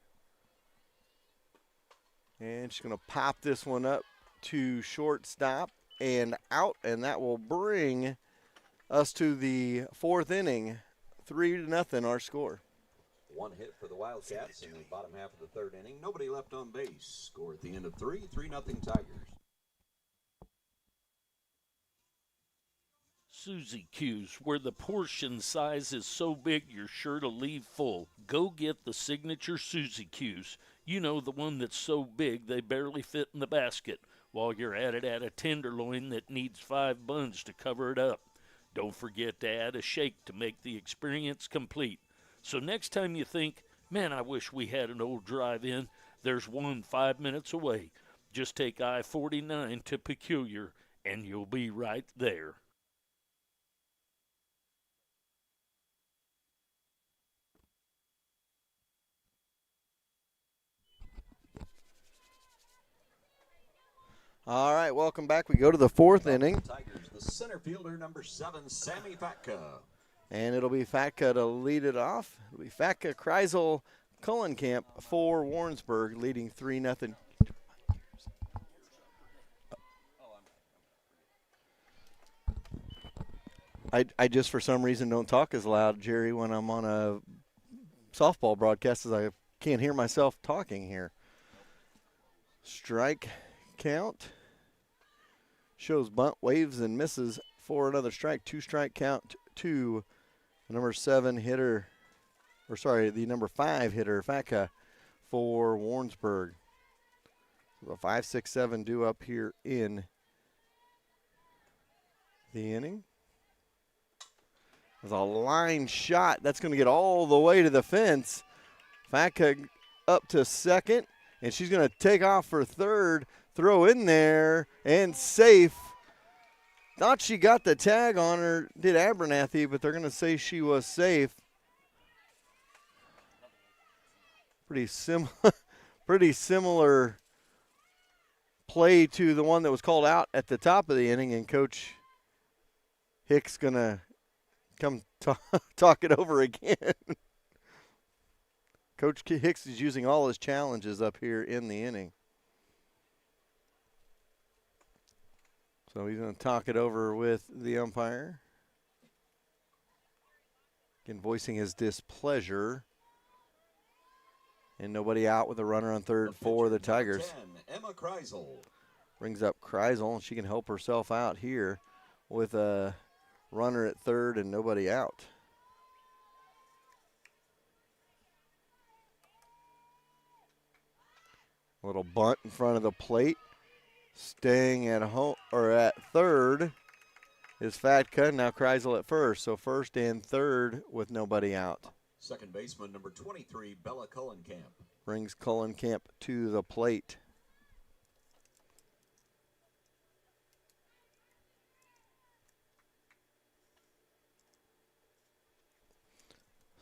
[SPEAKER 1] And she's going to pop this one up to shortstop and out, and that will bring us to the 4th inning. 3-0 our score.
[SPEAKER 3] 1 hit for the Wildcats in the bottom half of the 3rd inning. Nobody left on base. Score at the end of 3-0 Tigers.
[SPEAKER 2] Suzy Q's, where the portion size is so big you're sure to leave full. Go get the signature Suzy Q's. You know, the one that's so big they barely fit in the basket. While you're at it, add a tenderloin that needs 5 buns to cover it up. Don't forget to add a shake to make the experience complete. So next time you think, man, I wish we had an old drive-in, there's one 5 minutes away. Just take I-49 to Peculiar, and you'll be right there.
[SPEAKER 1] All right, welcome back. We go to the 4th inning.
[SPEAKER 3] Tigers, the center fielder, number 7, Sammy Fatka.
[SPEAKER 1] And it'll be Fatka to lead it off. It'll be Fatka, Kreisel, Cullenkamp for Warrensburg, leading 3-0. I just, for some reason, don't talk as loud, Jerry, when I'm on a softball broadcast, as I can't hear myself talking here. Strike count. Shows bunt, waves, and misses for another strike. 2-strike count to the number 7 hitter, the number 5 hitter, Fatka, for Warrensburg. So 5, 6, 7 due up here in the inning. There's a line shot. That's going to get all the way to the fence. Fatka up to second, and she's going to take off for third. Throw in there, and safe. Thought she got the tag on her, did Abernathy, but they're going to say she was safe. Pretty similar play to the one that was called out at the top of the inning, and Coach Hicks going to come talk it over again. Coach Hicks is using all his challenges up here in the inning. So he's going to talk it over with the umpire. Again, voicing his displeasure. And nobody out with a runner on third for the Tigers.
[SPEAKER 3] 10, Emma Kreisel.
[SPEAKER 1] Brings up Kreisel, and she can help herself out here with a runner at third and nobody out. A little bunt in front of the plate. Staying at home or at third is Fatka. Now Kreisel at first. So first and third with nobody out.
[SPEAKER 3] Second baseman number 23, Bella Cullenkamp.
[SPEAKER 1] Brings Cullenkamp to the plate.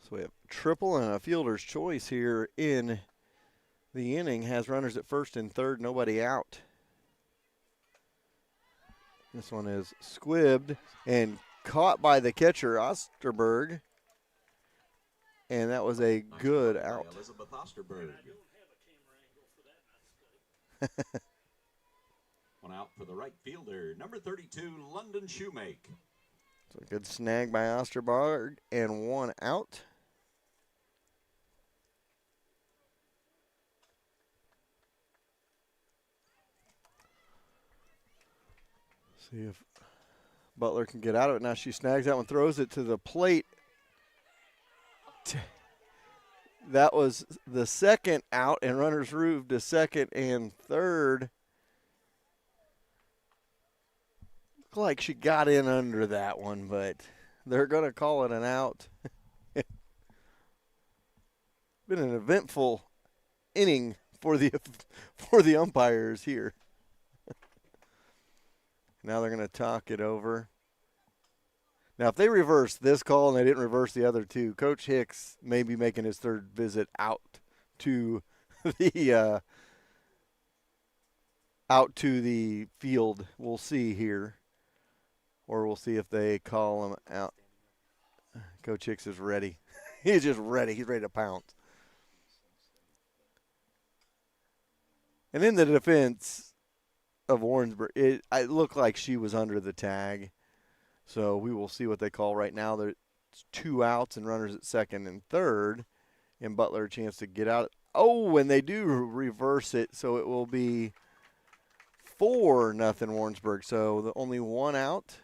[SPEAKER 1] So we have triple and a fielder's choice here in the inning. Has runners at first and third, nobody out. This one is squibbed and caught by the catcher, Osterberg. And that was a good out.
[SPEAKER 3] Elizabeth Osterberg. One out for the right fielder, number 32, London Shoemake.
[SPEAKER 1] So a good snag by Osterberg and one out. See if Butler can get out of it. Now she snags that one, throws it to the plate. That was the second out, and runners moved to second and third. Looked like she got in under that one, but they're going to call it an out. Been an eventful inning for the umpires here. Now they're going to talk it over. Now, if they reverse this call and they didn't reverse the other two, Coach Hicks may be making his third visit out to the field. We'll see here, or we'll see if they call him out. Coach Hicks is ready. He's just ready. He's ready to pounce. And in the defense of Warrensburg, it looked like she was under the tag. So we will see what they call right now. There's two outs and runners at second and third. And Butler a chance to get out. Oh, and they do reverse it. So it will be 4-0 Warrensburg. So only one out.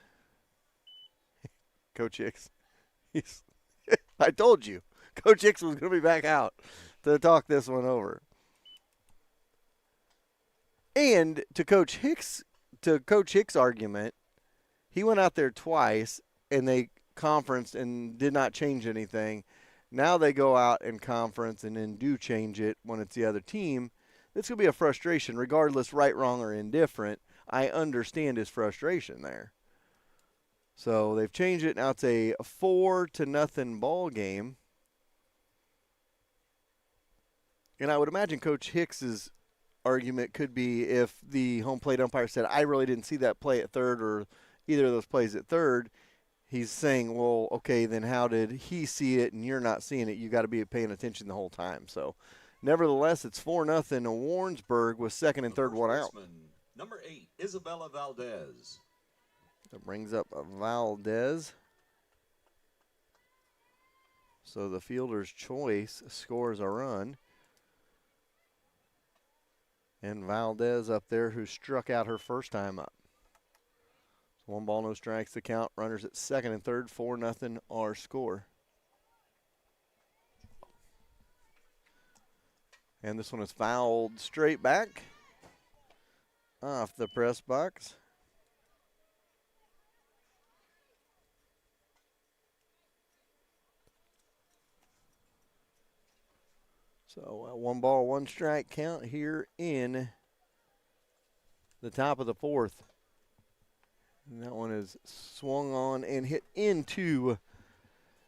[SPEAKER 1] Coach Hicks. I told you. Coach Hicks was going to be back out to talk this one over. And to Coach Hicks' argument, he went out there twice, and they conferenced and did not change anything. Now they go out and conference and then do change it when it's the other team. This could be a frustration, regardless right, wrong, or indifferent. I understand his frustration there. So they've changed it. Now it's a 4-0 ball game. And I would imagine Coach Hicks's argument could be if the home plate umpire said, I really didn't see that play at third or either of those plays at third, he's saying, well, okay, then how did he see it and you're not seeing it? You got to be paying attention the whole time. So, nevertheless, it's 4-0 to Warrensburg with second and third one out.
[SPEAKER 3] Number 8, Isabella Valdez.
[SPEAKER 1] That brings up Valdez. So the fielder's choice scores a run. And Valdez up there, who struck out her first time up. So 1 ball, no strikes to count. Runners at second and third, 4-0 our score. And this one is fouled straight back off the press box. So 1 ball, 1 strike count here in the top of the 4th. And that one is swung on and hit into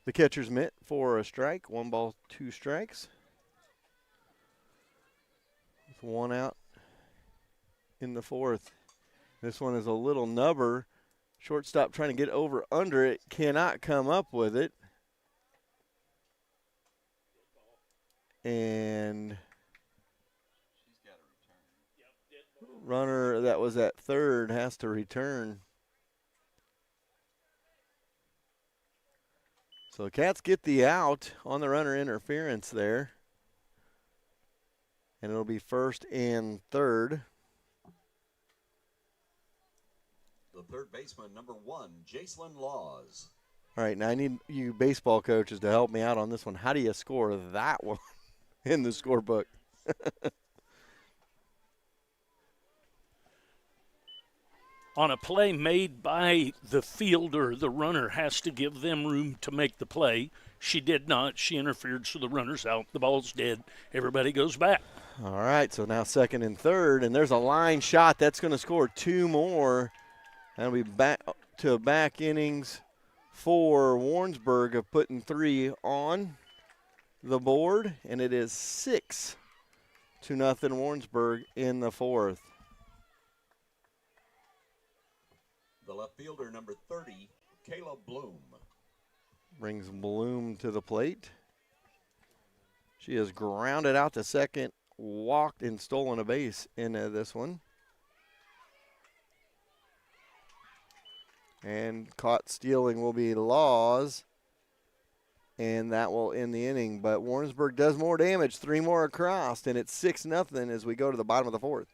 [SPEAKER 1] the catcher's mitt for a strike. 1 ball, 2 strikes. With 1 out in the 4th. This one is a little nubber. Shortstop trying to get over under it. Cannot come up with it. And runner that was at third has to return. So the Cats get the out on the runner interference there. And it'll be first and third.
[SPEAKER 3] The third baseman, number 1, Jacelyn Laws.
[SPEAKER 1] All right, now I need you baseball coaches to help me out on this one. How do you score that one in the scorebook?
[SPEAKER 2] On a play made by the fielder, the runner has to give them room to make the play. She did not. She interfered, so the runner's out. The ball's dead. Everybody goes back.
[SPEAKER 1] All right, so now second and third, and there's a line shot. That's going to score 2 more. And we back to back innings for Warrensburg of putting 3 on the board, and it is 6-0 Warrensburg in the 4th.
[SPEAKER 3] The left fielder, number 30, Kayla Bloom.
[SPEAKER 1] Brings Bloom to the plate. She has grounded out to second, walked and stolen a base in this one. And caught stealing will be Laws. And that will end the inning. But Warrensburg does more damage, 3 more across, and it's 6-0 as we go to the bottom of the 4th.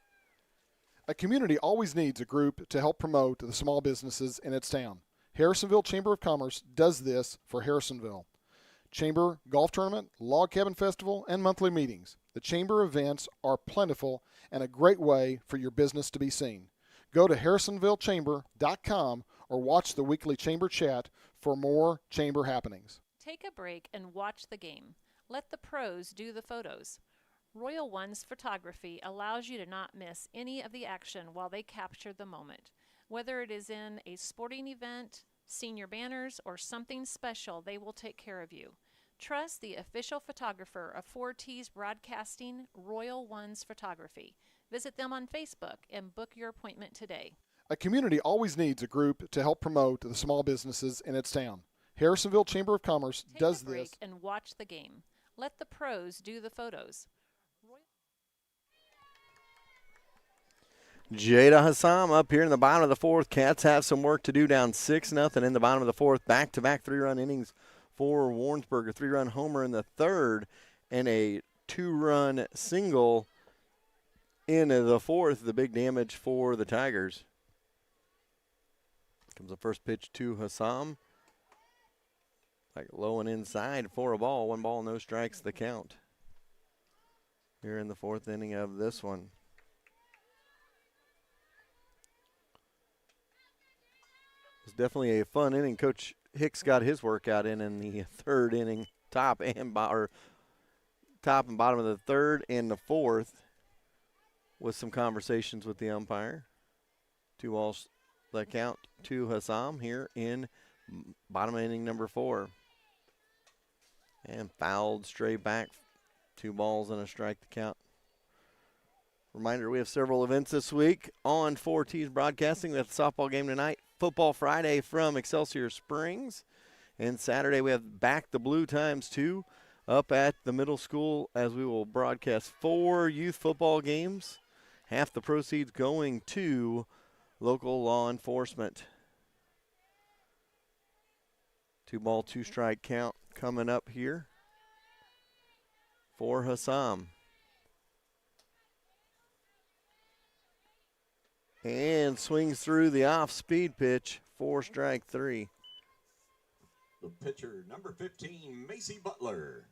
[SPEAKER 12] A community always needs a group to help promote the small businesses in its town. Harrisonville Chamber of Commerce does this for Harrisonville. Chamber Golf Tournament, Log Cabin Festival, and monthly meetings. The Chamber events are plentiful and a great way for your business to be seen. Go to harrisonvillechamber.com or watch the weekly Chamber chat for more Chamber happenings.
[SPEAKER 8] Take a break and watch the game. Let the pros do the photos. Royal One's photography allows you to not miss any of the action while they capture the moment. Whether it is in a sporting event, senior banners, or something special, they will take care of you. Trust the official photographer of 4T's Broadcasting, Royal One's Photography. Visit them on Facebook and book your appointment today.
[SPEAKER 12] A community always needs a group to help promote the small businesses in its town. Harrisonville Chamber of Commerce does
[SPEAKER 8] Take a break
[SPEAKER 12] this.
[SPEAKER 8] and watch the game. Let the pros do the photos.
[SPEAKER 1] Jada Hassam up here in the bottom of the 4th. Cats have some work to do, down 6-0 in the bottom of the 4th. Back-to-back 3-run innings for Warrensburg. A 3-run homer in the 3rd and a 2-run single in the 4th. The big damage for the Tigers. Comes the first pitch to Hassam. Like low and inside for a ball. 1 ball, no strikes, the count. Here in the 4th inning of this one. It was definitely a fun inning. Coach Hicks got his workout in the 3rd inning, top and bottom of the 3rd and the 4th, with some conversations with the umpire. 2 balls, the count to Hassam here in bottom inning number 4. And fouled straight back. 2 balls and a strike to count. Reminder, we have several events this week on 4T's Broadcasting. We have the softball game tonight. Football Friday from Excelsior Springs. And Saturday we have Back the Blue ×2 up at the middle school as we will broadcast 4 youth football games. Half the proceeds going to local law enforcement. 2 ball, 2 strike count coming up here for Hassam. And swings through the off-speed pitch for strike 3.
[SPEAKER 3] The pitcher, number 15, Macy Butler.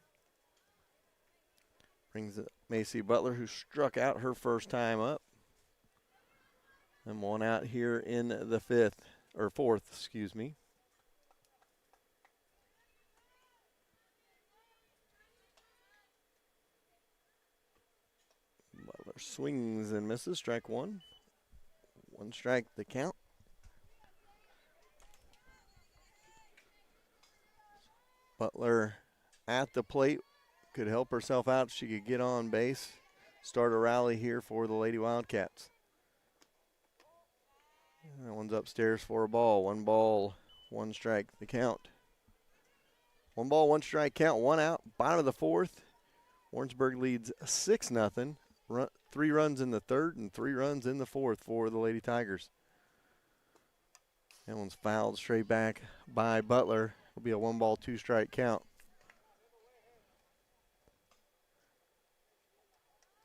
[SPEAKER 1] Brings it Macy Butler, who struck out her first time up. And 1 out here in the 4th, excuse me. Butler swings and misses. Strike one. One strike, the count. Butler at the plate could help herself out. She could get on base, start a rally here for the Lady Wildcats. That one's upstairs for a ball. One ball, one strike, the count. One ball, one strike count, one out. Bottom of the fourth. Warrensburg leads 6-0. 3 runs in the third and 3 runs in the fourth for the Lady Tigers. That one's fouled straight back by Butler. It'll be a 1 ball, 2 strike count.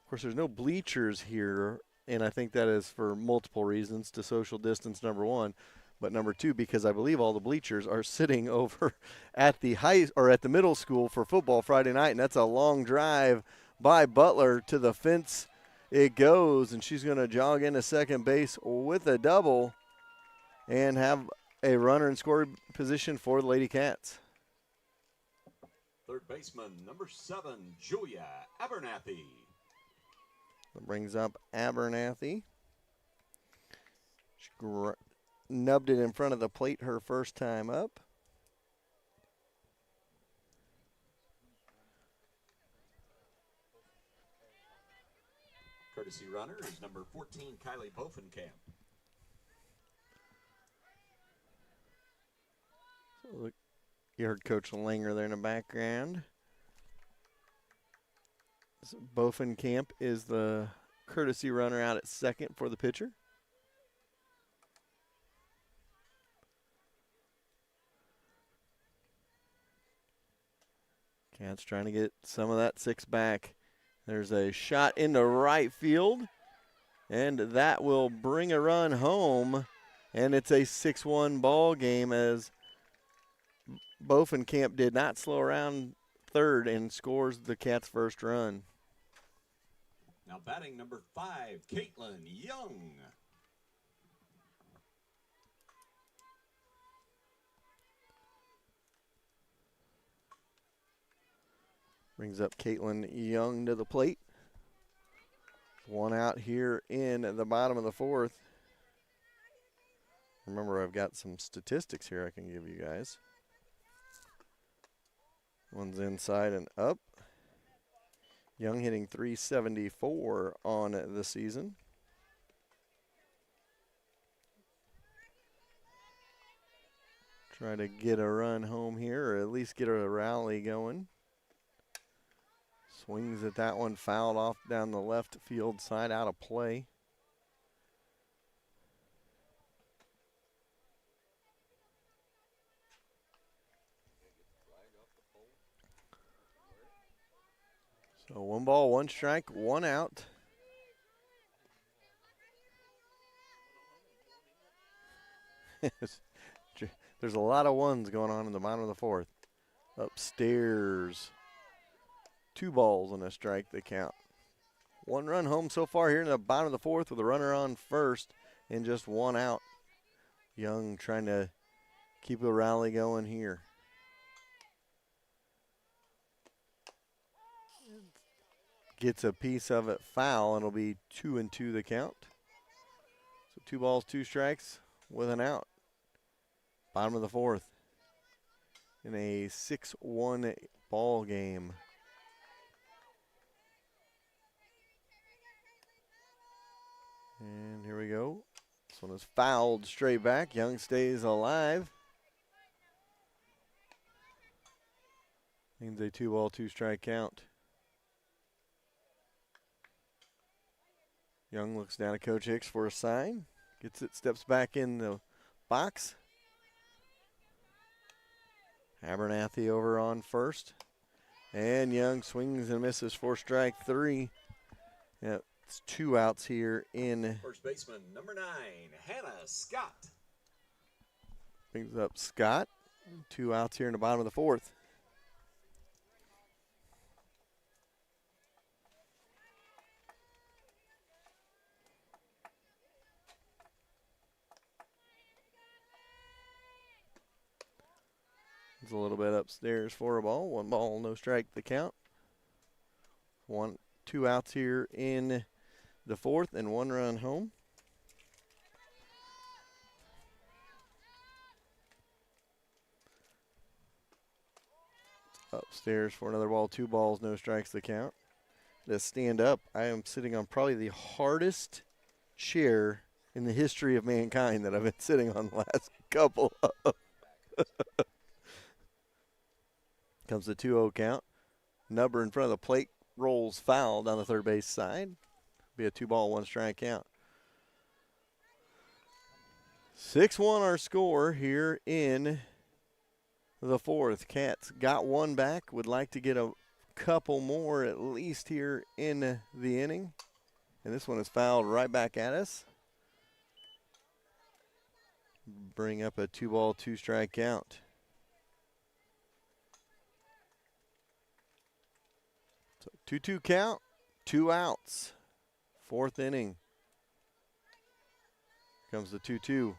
[SPEAKER 1] Of course, there's no bleachers here, and I think that is for multiple reasons. To social distance, number one. But number two, because I believe all the bleachers are sitting over at the at the middle school for football Friday night, and that's a long drive by Butler to the fence. It goes, and she's going to jog into second base with a double and have a runner in scoring position for the Lady Cats.
[SPEAKER 3] Third baseman, number 7, Julia Abernathy.
[SPEAKER 1] That brings up Abernathy. She nubbed it in front of the plate her first time up.
[SPEAKER 3] Courtesy runner is number 14, Kylie Bofenkamp.
[SPEAKER 1] So look, you heard Coach Langer there in the background. So Bofenkamp is the courtesy runner out at second for the pitcher. Cats trying to get some of that 6 back. There's a shot into right field, and that will bring a run home, and it's a 6-1 ball game as Bofenkamp did not slow around third and scores the Cats' first run.
[SPEAKER 3] Now batting number 5, Caitlin Young.
[SPEAKER 1] Brings up Caitlin Young to the plate. 1 out here in the bottom of the fourth. Remember, I've got some statistics here I can give you guys. One's inside and up. Young hitting .374 on the season. Try to get a run home here, or at least get a rally going. Swings at that one, fouled off down the left field side, out of play. So 1 ball, 1 strike, 1 out. There's a lot of ones going on in the bottom of the fourth. Upstairs. 2 balls and a strike, they count. 1 run home so far here in the bottom of the fourth with a runner on first and just 1 out. Young trying to keep a rally going here. Gets a piece of it foul, and it'll be 2-2 the count. So 2 balls, 2 strikes with an out. Bottom of the fourth in a 6-1 ball game. And here we go. This one is fouled straight back. Young stays alive. Means a 2 ball, 2 strike count. Young looks down at Coach Hicks for a sign. Gets it, steps back in the box. Abernathy over on first. And Young swings and misses for strike 3. Yep, it's 2 outs here in.
[SPEAKER 3] First baseman, number 9, Hannah Scott.
[SPEAKER 1] Brings up Scott. 2 outs here in the bottom of the fourth. It's a little bit upstairs for a ball. 1 ball, no strike, the count. 2 outs here in the fourth and 1 run home. Upstairs for another ball, 2 balls, no strikes the count. To stand up, I am sitting on probably the hardest chair in the history of mankind that I've been sitting on the last couple of. Comes the 2-0 count. Number in front of the plate rolls foul down the third base side. Be a 2-ball, 1 strike count. 6-1 our score here in the fourth. Cats got 1 back. Would like to get a couple more at least here in the inning. And this one is fouled right back at us. Bring up a 2-ball, 2 strike count. So 2-2 count, 2 outs. 4th inning. Comes the 2-2.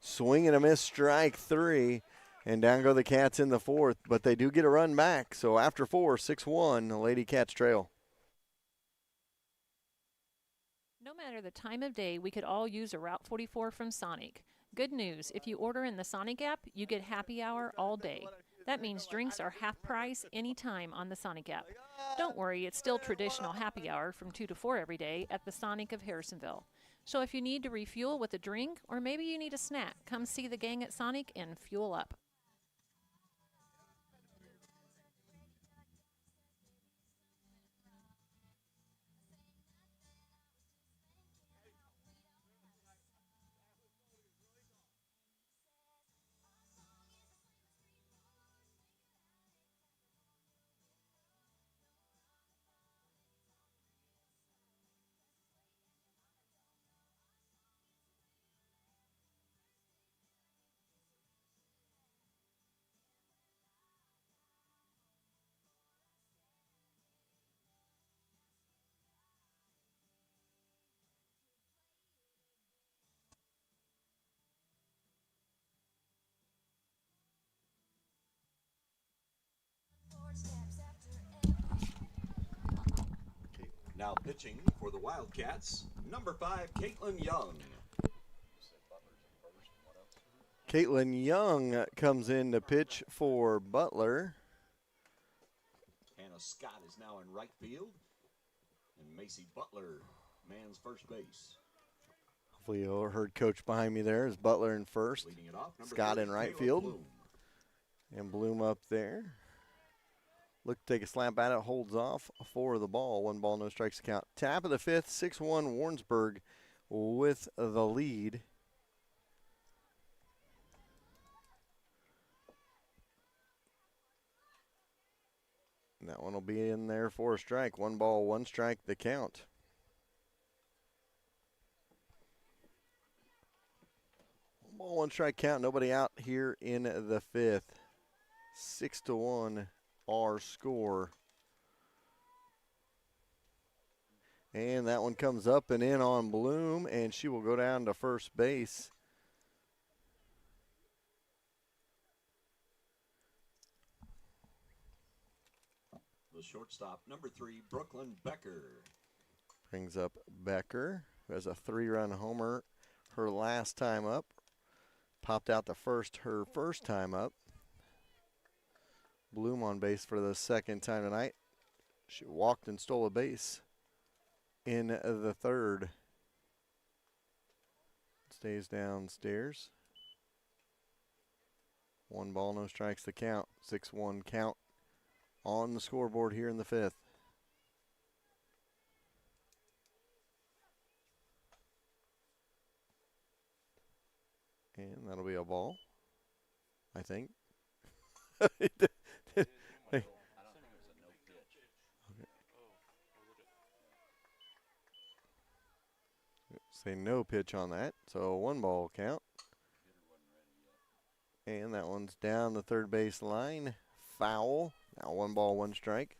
[SPEAKER 1] Swing and a miss, strike 3. And down go the Cats in the 4th, but they do get a run back. So after 4, 6-1, the Lady Cats trail.
[SPEAKER 8] No matter the time of day, we could all use a Route 44 from Sonic. Good news, if you order in the Sonic app, you get happy hour all day. That means drinks are half price anytime on the Sonic app. Don't worry, it's still traditional happy hour from 2 to 4 every day at the Sonic of Harrisonville. So if you need to refuel with a drink, or maybe you need a snack, come see the gang at Sonic and fuel up.
[SPEAKER 3] Now pitching for the Wildcats, number 5, Caitlin Young.
[SPEAKER 1] Caitlin Young comes in to pitch for Butler.
[SPEAKER 3] Hannah Scott is now in right field. And Macy Butler mans first base.
[SPEAKER 1] Hopefully you heard Coach behind me there. Is Butler in first.
[SPEAKER 3] Leading it off,
[SPEAKER 1] Scott in right field. And Bloom up there. Look to take a slap at it, holds off for the ball. 1 ball, no strikes to count. Top of the 5th, 6-1 Warrensburg with the lead. And that one will be in there for a strike. 1 ball, 1 strike, the count. One ball, 1 strike count. Nobody out here in the 5th. 6-1. Our score. And that one comes up and in on Bloom, and she will go down to first base.
[SPEAKER 3] The shortstop, number 3, Brooklyn Becker.
[SPEAKER 1] Brings up Becker, who has a 3-run homer her last time up. Popped out the first her first time up. Bloom on base for the 2nd time tonight. She walked and stole a base in the 3rd. Stays downstairs. 1 ball, no strikes to count. 6-1 count on the scoreboard here in the 5th. And that'll be a ball, I think. Hey. Say no pitch on that. So 1 ball count. And that one's down the third base line. Foul. Now 1 ball, 1 strike.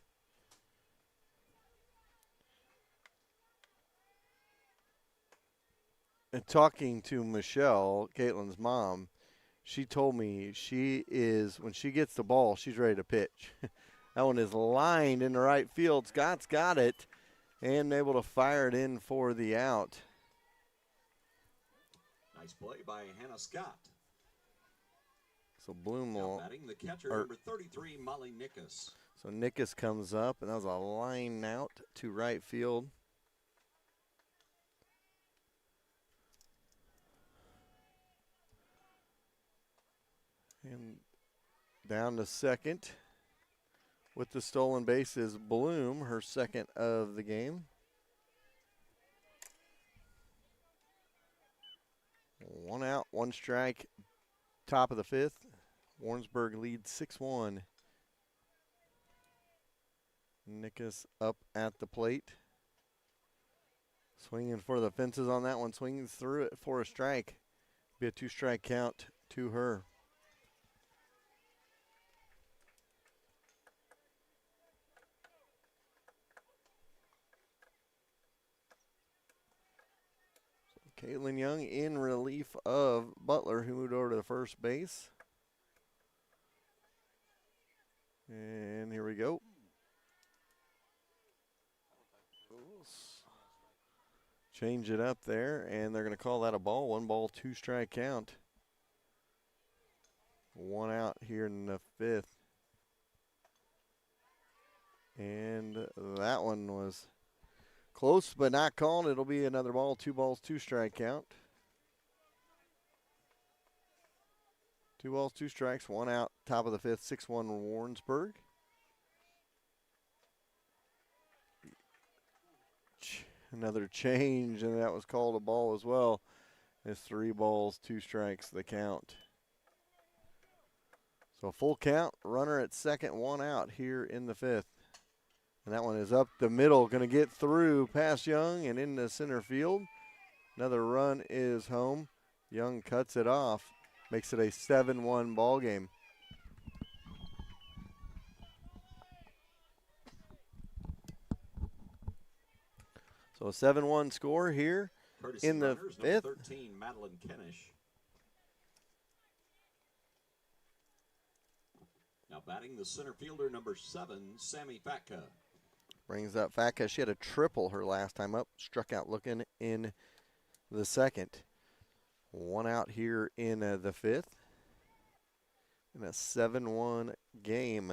[SPEAKER 1] And talking to Michelle, Caitlin's mom, she told me she is, when she gets the ball, she's ready to pitch. That one is lined in the right field. Scott's got it. And able to fire it in for the out.
[SPEAKER 3] Nice play by Hannah Scott.
[SPEAKER 1] So Bloom
[SPEAKER 3] Now
[SPEAKER 1] will.
[SPEAKER 3] batting the catcher, number 33, Molly Nickus.
[SPEAKER 1] So Nickus comes up, and that was a line out to right field. And down to second with the stolen base is Bloom, her second of the game. One out, one strike, top of the fifth. Warrensburg leads 6-1. Nickus up at the plate. Swinging for the fences on that one. Swinging through it for a strike. Be a 2-strike count to her. So Caitlin Young in relief of Butler, who moved over to the first base. And here we go. Change it up there, and they're going to call that a ball. 1 ball, 2-strike count. 1 out here in the fifth. And that one was close but not called. It'll be another ball, 2 balls, 2-strike count. 2 balls, 2 strikes, 1 out, top of the fifth, 6-1 Warrensburg. Another change, and that was called a ball as well. It's 3 balls, 2 strikes, the count. So full count, runner at second, 1 out here in the fifth. And that one is up the middle, going to get through past Young and into center field. Another run is home. Young cuts it off, makes it a 7-1 ball game. So a 7-1 score here
[SPEAKER 3] Courtesy
[SPEAKER 1] in the
[SPEAKER 3] runners,
[SPEAKER 1] fifth.
[SPEAKER 3] Number 13, Madeline Kennish. Now batting the center fielder, number 7, Sammy Fatka.
[SPEAKER 1] Brings up Fatka. She had a triple her last time up. Struck out looking in the second. 1 out here in the fifth. In a 7-1 game.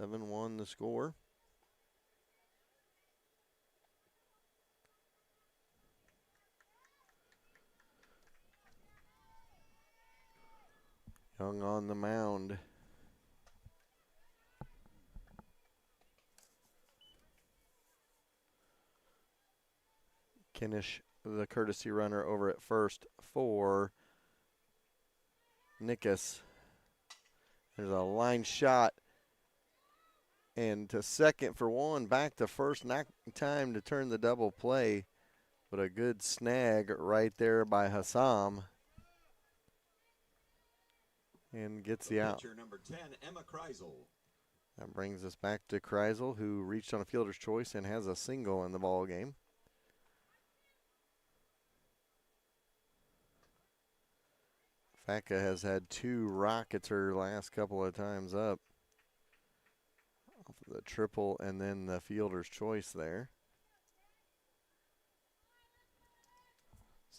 [SPEAKER 1] 7-1 the score. Young on the mound. Kennish, the courtesy runner over at first for Nickus. There's a line shot. And to second for 1, back to first. Not time to turn the double play, but a good snag right there by Hassam. And gets the out.
[SPEAKER 3] Pitcher number 10, Emma Kreisel.
[SPEAKER 1] That brings us back to Kreisel, who reached on a fielder's choice and has a single in the ball game. Fatka has had 2 rockets her last couple of times up. Off of the triple and then the fielder's choice there.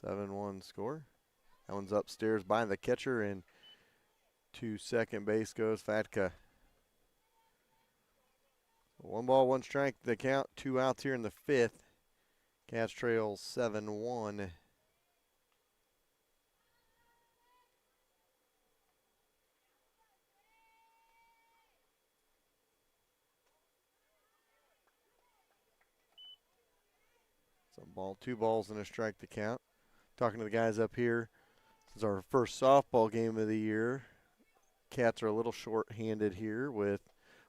[SPEAKER 1] 7-1 score. That one's upstairs by the catcher, and to second base goes Fatka. 1 ball, 1 strike, the count. 2 outs here in the fifth. Cats trail 7-1. So ball, 2 balls and a strike to count. Talking to the guys up here. This is our first softball game of the year. Cats are a little short-handed here with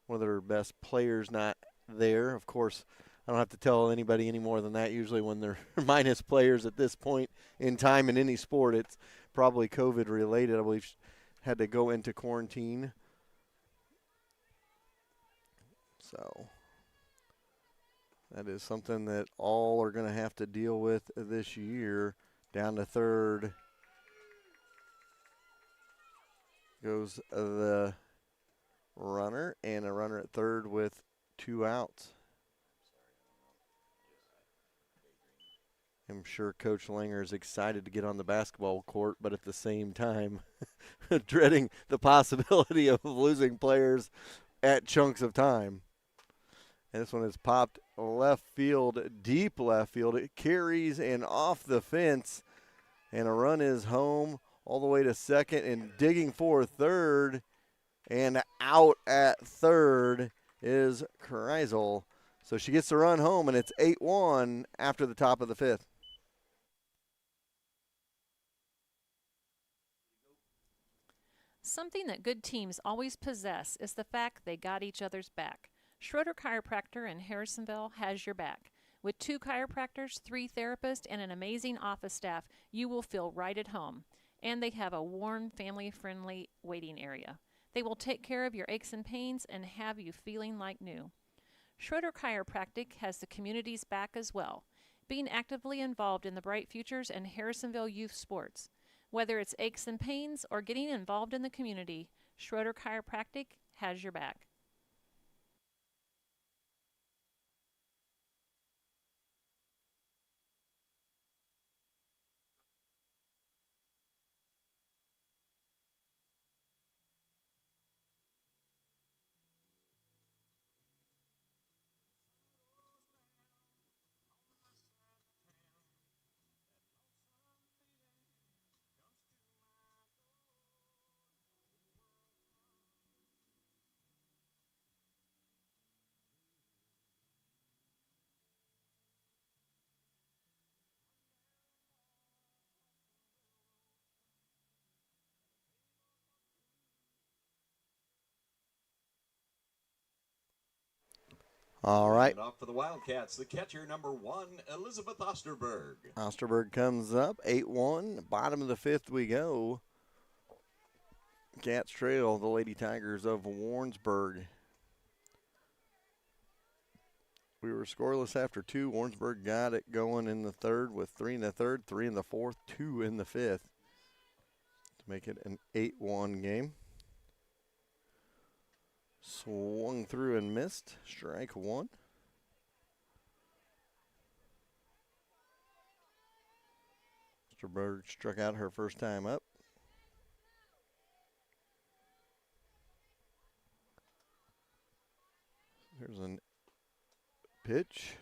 [SPEAKER 1] one of their best players not there. Of course, I don't have to tell anybody any more than that. Usually when they're minus players at this point in time in any sport, it's probably COVID-related. I believe had to go into quarantine. So that is something that all are going to have to deal with this year. Down to third goes the runner and a runner at third with 2 outs. I'm sure Coach Langer is excited to get on the basketball court, but at the same time dreading the possibility of losing players at chunks of time. And this one is popped left field, deep left field. It carries and off the fence, and a run is home all the way to second, and digging for third, and out at third is Kreisel. So she gets the run home, and it's 8-1 after the top of the fifth.
[SPEAKER 8] Something that good teams always possess is the fact they got each other's back. Schroeder Chiropractor in Harrisonville has your back. With 2 chiropractors, 3 therapists, and an amazing office staff, you will feel right at home. And they have a warm, family-friendly waiting area. They will take care of your aches and pains and have you feeling like new. Schroeder Chiropractic has the community's back as well, being actively involved in the Bright Futures and Harrisonville youth sports. Whether it's aches and pains or getting involved in the community, Schroeder Chiropractic has your back.
[SPEAKER 1] All right.
[SPEAKER 3] Off for the Wildcats, the catcher, number 1, Elizabeth Osterberg.
[SPEAKER 1] Osterberg comes up, 8-1. Bottom of the fifth we go. Cats trail the Lady Tigers of Warrensburg. We were scoreless after 2. Warrensburg got it going in the third with 3 in the third, 3 in the fourth, 2 in the fifth to make it an 8-1 game. Swung through and missed. Strike 1. Osterberg struck out her first time up. There's a pitch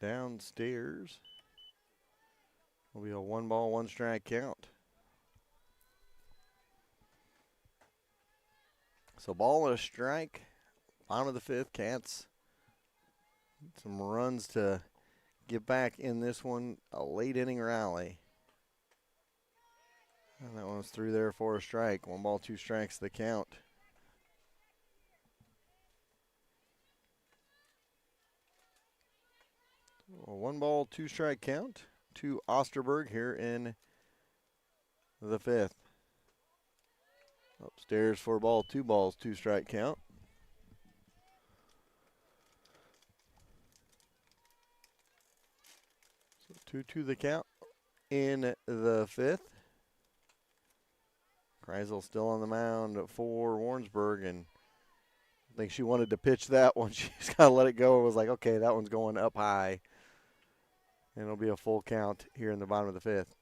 [SPEAKER 1] downstairs. Will be a 1-ball, 1-strike count. So ball and a strike. Bottom of the fifth. Cats some runs to get back in this one. A late inning rally. And that one was through there for a strike. 1-ball, 2 strikes the count. A 1-ball, 2-strike count to Osterberg here in the fifth. Upstairs for a ball, 2 balls, 2-strike count. So 2-2 the count in the fifth. Kreisel still on the mound for Warrensburg, and I think she wanted to pitch that one. She just kind of let it go and was like, okay, that one's going up high. And it'll be a full count here in the bottom of the fifth.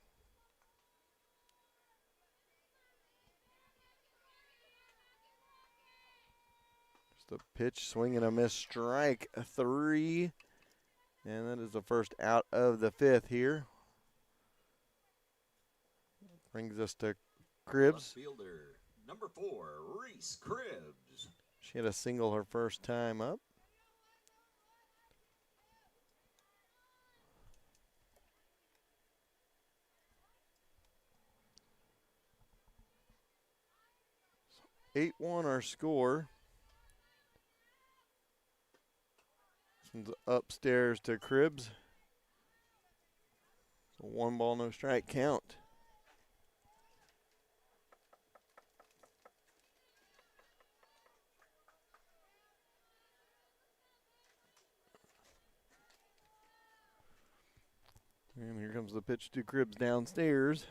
[SPEAKER 1] The pitch, swing and a miss, strike 3. And that is the first out of the fifth here. Brings us to Cribbs.
[SPEAKER 3] Fielder, number 4, Reese Cribbs.
[SPEAKER 1] She had a single her first time up. So 8-1 our score. Upstairs to Cribbs. So 1-ball, no strike count. And here comes the pitch to Cribbs downstairs.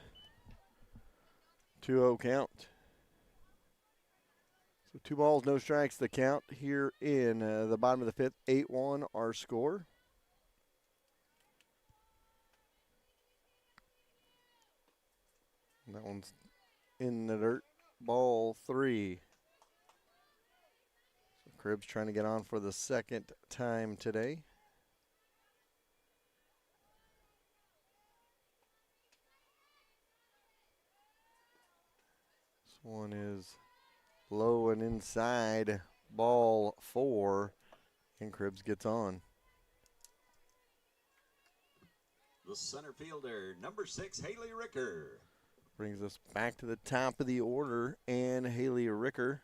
[SPEAKER 1] 2-0 count. So 2 balls, no strikes, the count here in the bottom of the fifth. 8-1 our score. And that one's in the dirt. Ball 3. So Cribbs trying to get on for the second time today. This one is low and inside. Ball 4. And Cribbs gets on.
[SPEAKER 3] The center fielder, number 6, Haley Ricker.
[SPEAKER 1] Brings us back to the top of the order, and Haley Ricker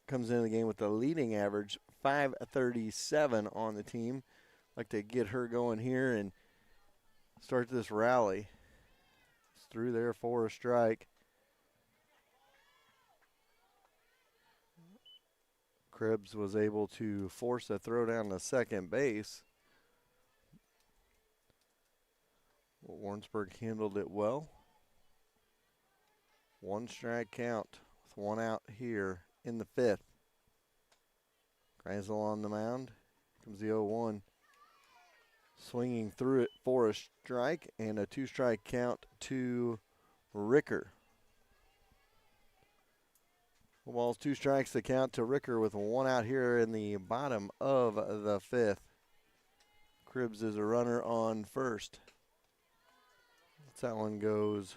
[SPEAKER 1] comes into the game with the leading average, 537 on the team. Like to get her going here and start this rally. It's through there for a strike. Cribbs was able to force a throw down to second base. Warrensburg handled it well. 1 strike count with 1 out here in the fifth. Kreisel on the mound. Comes the 0-1. Swinging through it for a strike and a 2-strike count to Ricker. 4 balls, 2 strikes, the count to Ricker with 1 out here in the bottom of the fifth. Cribbs is a runner on first. That one goes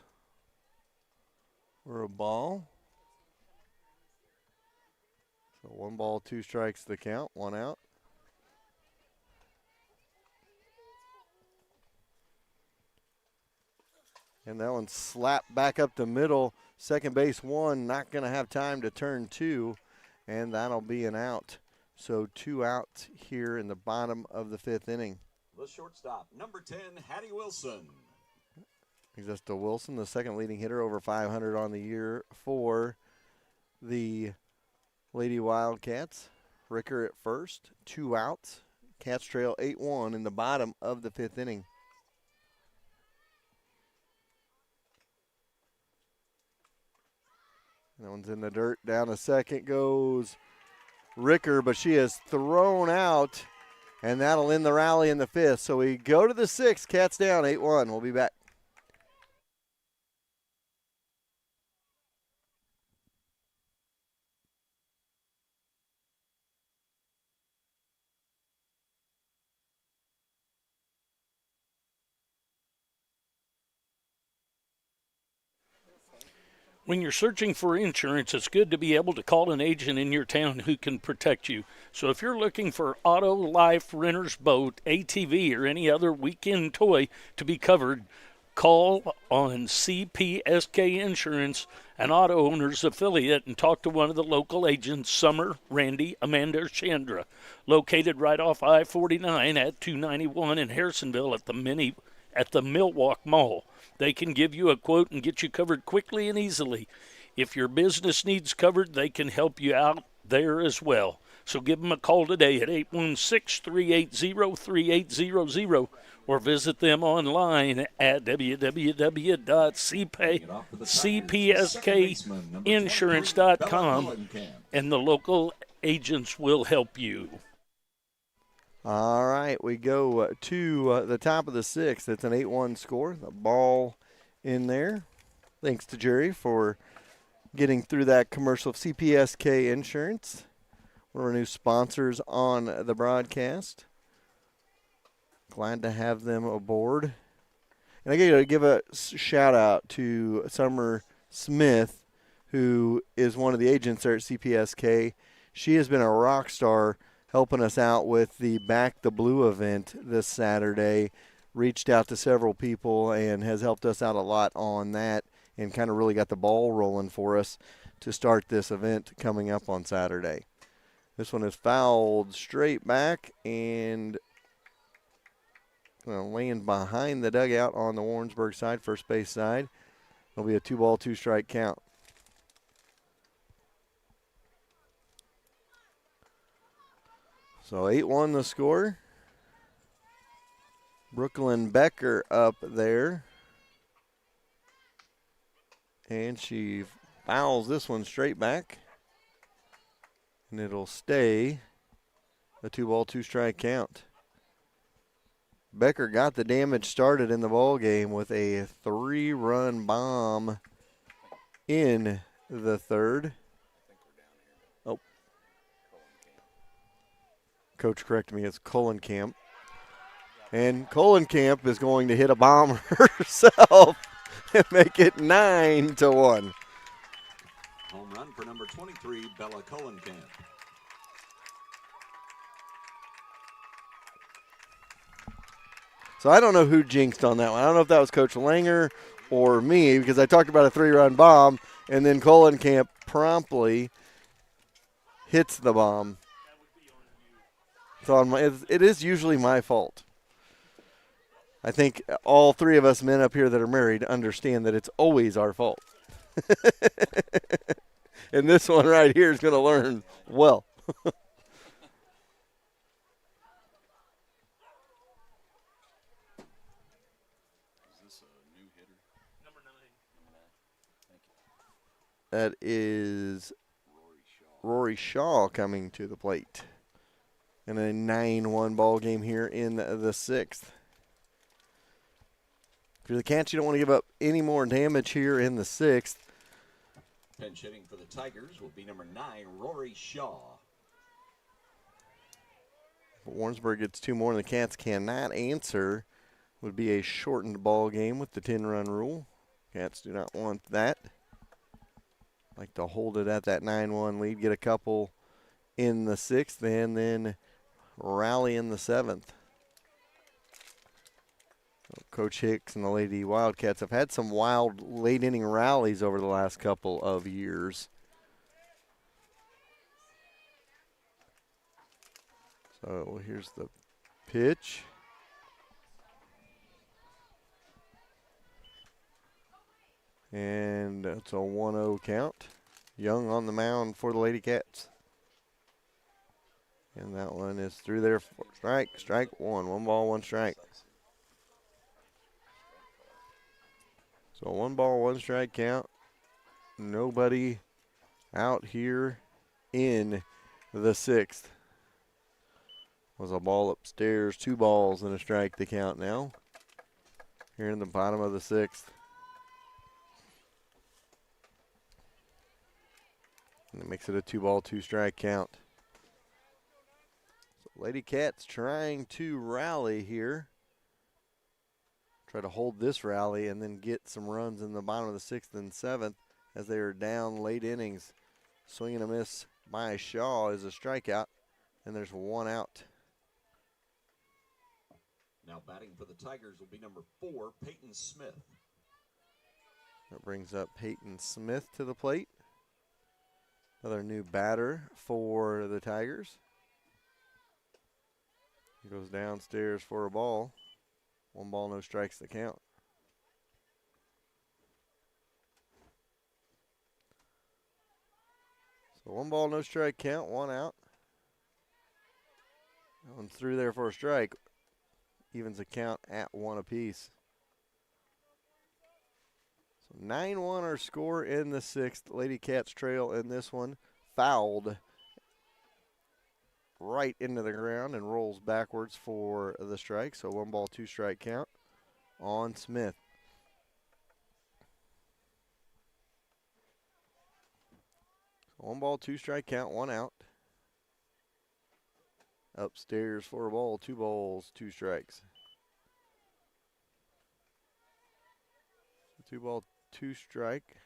[SPEAKER 1] for a ball. So 1 ball, 2 strikes the count, 1 out. And that one slapped back up the middle. Second base 1, not going to have time to turn 2, and that'll be an out. So 2 outs here in the bottom of the fifth inning.
[SPEAKER 3] The shortstop, number 10, Hattie Wilson.
[SPEAKER 1] Brings us to Wilson, the second leading hitter, over 500 on the year for the Lady Wildcats. Ricker at first, 2 outs. Cats trail 8-1 in the bottom of the fifth inning. That one's in the dirt. Down to second goes Ricker, but she is thrown out, and that'll end the rally in the fifth. So we go to the sixth. Cats down 8-1. We'll be back.
[SPEAKER 2] When you're searching for insurance, it's good to be able to call an agent in your town who can protect you. So if you're looking for auto, life, renter's boat, ATV, or any other weekend toy to be covered, call on CPSK Insurance, an auto owner's affiliate, and talk to one of the local agents, Summer, Randy, Amanda, or Chandra, located right off I-49 at 291 in Harrisonville at the Millwalk Mall. They can give you a quote and get you covered quickly and easily. If your business needs covered, they can help you out there as well. So give them a call today at 816-380-3800 or visit them online at www.cpskinsurance.com, and the local agents will help you.
[SPEAKER 1] All right, we go to the top of the sixth. It's an 8-1 score. The ball in there. Thanks to Jerry for getting through that commercial of CPSK Insurance. One of our new sponsors on the broadcast. Glad to have them aboard. And I got to give a shout out to Summer Smith, who is one of the agents there at CPSK. She has been a rock star helping us out with the Back the Blue event this Saturday. Reached out to several people and has helped us out a lot on that and kind of really got the ball rolling for us to start this event coming up on Saturday. This one is fouled straight back and laying behind the dugout on the Warrensburg side, first base side. It'll be a 2-ball, 2-strike count. So 8-1 the score. Brooklyn Becker up there. And she fouls this one straight back. And it'll stay a 2-ball, 2-strike count. Becker got the damage started in the ball game with a 3-run bomb in the third. Oh. Coach corrected me, it's Kohlenkamp. And Kohlenkamp is going to hit a bomb herself and make it 9-1.
[SPEAKER 3] Home run for number 23, Bella Kohlenkamp.
[SPEAKER 1] So I don't know who jinxed on that one. I don't know if that was Coach Langer or me, because I talked about a 3-run bomb, and then Kohlenkamp promptly hits the bomb. It is usually my fault. I think all three of us men up here that are married understand that it's always our fault. And this one right here is going to learn well. That is Rory Shaw coming to the plate. In a 9-1 ball game here in the sixth. If you're the Cats, you don't want to give up any more damage here in the sixth.
[SPEAKER 3] Pinch hitting for the Tigers will be number 9, Rory Shaw.
[SPEAKER 1] But Warrensburg gets 2 more and the Cats cannot answer. Would be a shortened ball game with the 10-run rule. Cats do not want that. Like to hold it at that 9-1 lead, get a couple in the sixth, and then rally in the seventh. Coach Hicks and the Lady Wildcats have had some wild late-inning rallies over the last couple of years. So here's the pitch. And it's a 1-0 count. Young on the mound for the Lady Cats. And that one is through there for strike one. 1 ball, 1 strike. So 1 ball, 1 strike count. Nobody out here in the sixth. Was a ball upstairs, 2 balls and a strike to count now. Here in the bottom of the sixth. And it makes it a 2 ball, 2 strike count. So Lady Cats trying to rally here. Try to hold this rally and then get some runs in the bottom of the sixth and seventh as they are down late innings. Swing and a miss by Shaw is a strikeout, and there's 1 out.
[SPEAKER 3] Now batting for the Tigers will be number 4, Peyton Smith.
[SPEAKER 1] That brings up Peyton Smith to the plate. Another new batter for the Tigers. He goes downstairs for a ball. 1 ball, no strikes to count. So 1 ball, no strike count, 1 out. That one's through there for a strike. Evens the count at 1 apiece. So 9-1 our score in the sixth. Lady Cats trail in this one. Fouled right into the ground and rolls backwards for the strike. So 1 ball, 2 strike count on Smith. So 1 ball, 2 strike count, 1 out. Upstairs for a ball, 2 balls, 2 strikes. 2 ball, 2 strike.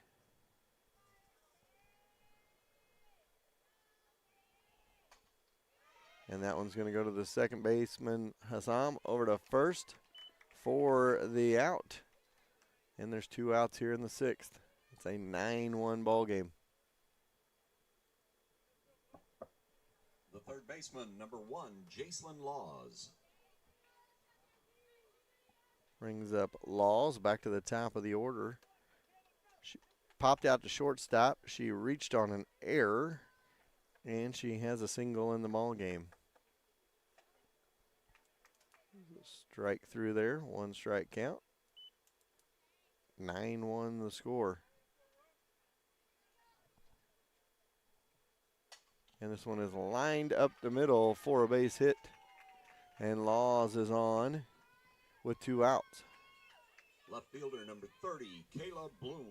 [SPEAKER 1] And that one's going to go to the second baseman, Hassam, over to first for the out. And there's 2 outs here in the sixth. It's a 9-1 ball game.
[SPEAKER 3] The third baseman, number 1, Jacelyn Laws.
[SPEAKER 1] Brings up Laws back to the top of the order. She popped out to shortstop. She reached on an error, and she has a single in the ball game. Strike through there, 1 strike count. 9-1 the score. And this one is lined up the middle for a base hit. And Laws is on with 2 outs.
[SPEAKER 3] Left fielder number 30, Caleb Bloom.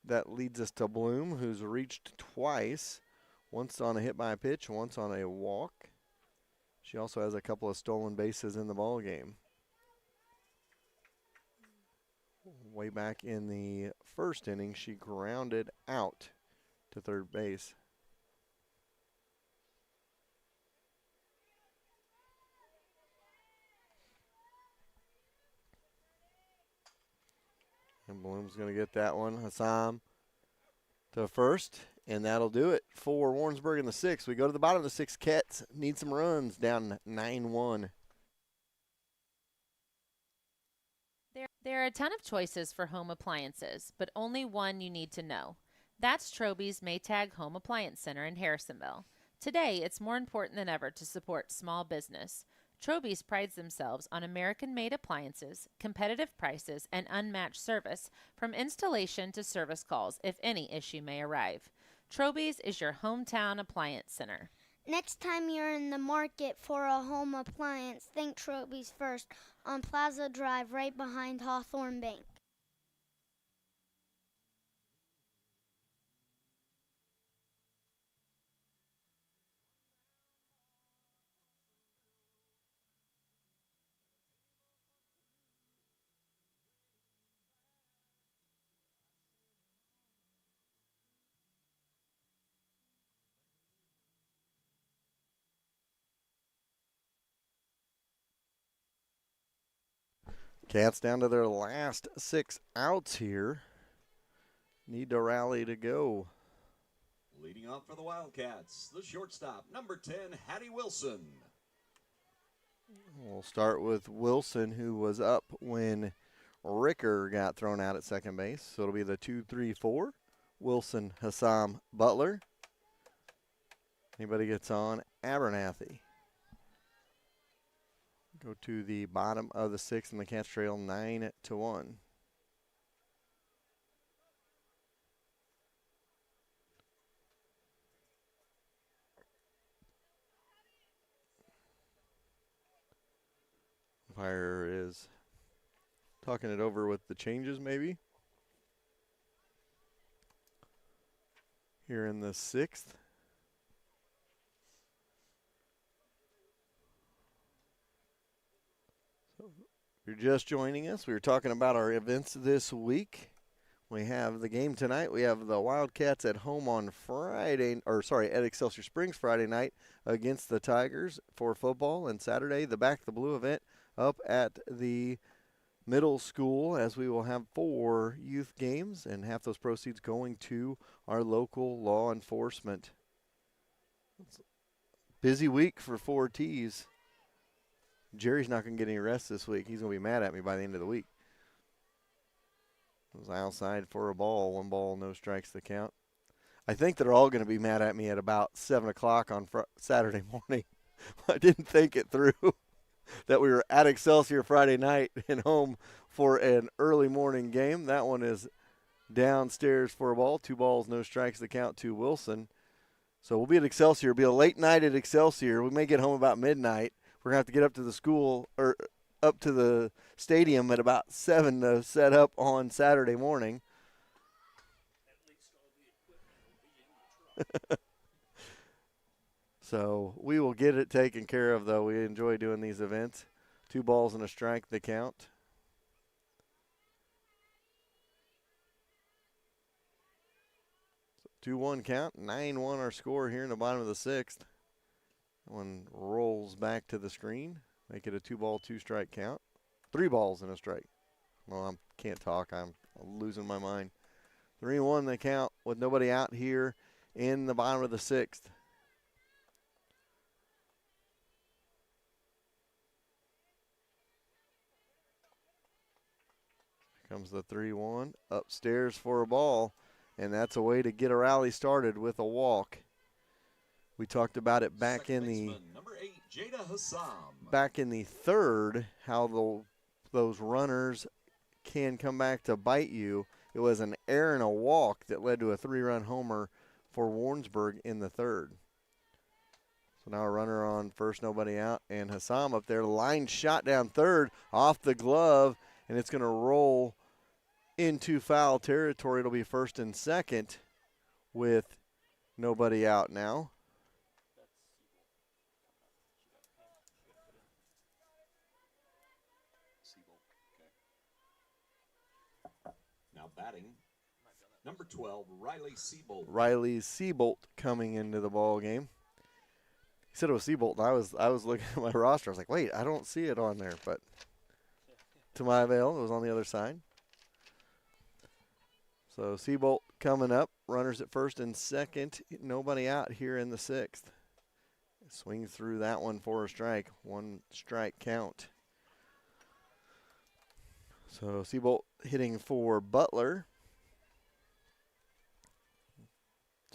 [SPEAKER 1] That leads us to Bloom, who's reached twice. Once on a hit by a pitch, once on a walk. She also has a couple of stolen bases in the ball game. Way back in the first inning, she grounded out to third base. And Bloom's going to get that one. Hassam to first, and that'll do it for Warrensburg in the 6th. We go to the bottom of the 6th. Cats need some runs, down 9-1.
[SPEAKER 4] There are a ton of choices for home appliances, but only one you need to know. That's Troby's Maytag Home Appliance Center in Harrisonville. Today, it's more important than ever to support small business. Troby's prides themselves on American-made appliances, competitive prices, and unmatched service, from installation to service calls if any issue may arrive. Troby's is your hometown appliance center.
[SPEAKER 5] Next time you're in the market for a home appliance, think Troby's first on Plaza Drive right behind Hawthorne Bank.
[SPEAKER 1] Cats down to their last 6 outs here. Need to rally to go.
[SPEAKER 3] Leading off for the Wildcats, the shortstop, number 10, Hattie Wilson.
[SPEAKER 1] We'll start with Wilson, who was up when Ricker got thrown out at second base. So it'll be the 2-3-4. Wilson, Hassam, Butler. Anybody gets on? Abernathy. Go to the bottom of the 6th, and the Cats trail 9-1. Umpire is talking it over with the changes, maybe. Here in the 6th. If you're just joining us, we were talking about our events this week. We have the game tonight. We have the Wildcats at home on at Excelsior Springs Friday night against the Tigers for football. And Saturday, the Back the Blue event up at the middle school, as we will have 4 youth games and half those proceeds going to our local law enforcement. It's a busy week for 4Ts. Jerry's not going to get any rest this week. He's going to be mad at me by the end of the week. I was outside for a ball. 1 ball, no strikes the count. I think they're all going to be mad at me at about 7 o'clock on Saturday morning. I didn't think it through that we were at Excelsior Friday night and home for an early morning game. That one is downstairs for a ball. 2 balls, no strikes the count to Wilson. So we'll be at Excelsior. It'll be a late night at Excelsior. We may get home about midnight. We're going to have to get up to the school or up to the stadium at about 7 to set up on Saturday morning. So we will get it taken care of, though. We enjoy doing these events. 2 balls and a strike, the count. So 2-1 count, 9-1 our score here in the bottom of the 6th. One rolls back to the screen. Make it a 2-ball, 2-strike count. 3 balls and a strike. Well, I can't talk. I'm losing my mind. 3-1 the count with nobody out here in the bottom of the 6th. Here comes the 3-1 upstairs for a ball, and that's a way to get a rally started with a walk. We talked about it back in the
[SPEAKER 3] number 8, Jada Hassam.
[SPEAKER 1] Back in the 3rd, how those runners can come back to bite you It was an error and a walk that led to a 3-run homer for Warrensburg in the third. So now a runner on first, nobody out, and Hassam up there, line shot down third, off the glove, and it's going to roll into foul territory. It'll be first and second with nobody out now.
[SPEAKER 3] Now batting, number 12, Riley Seabolt.
[SPEAKER 1] Riley Seabolt coming into the ball game. He said it was Seabolt, and I was looking at my roster. I was like, wait, I don't see it on there. But to my avail, it was on the other side. So Seabolt coming up. Runners at first and second. Nobody out here in the sixth. Swing through that one for a strike. 1 strike count. So Seabolt hitting for Butler.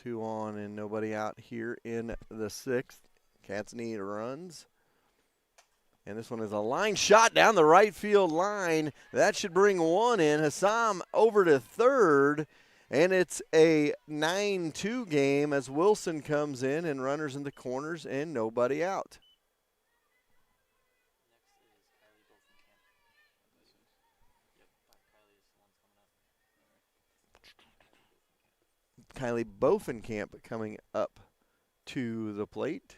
[SPEAKER 1] 2 on and nobody out here in the sixth. Cats need runs. And this one is a line shot down the right field line. That should bring 1 in. Hassam over to third. And it's a 9-2 game as Wilson comes in and runners in the corners and nobody out. Kylie Bovenkamp coming up to the plate.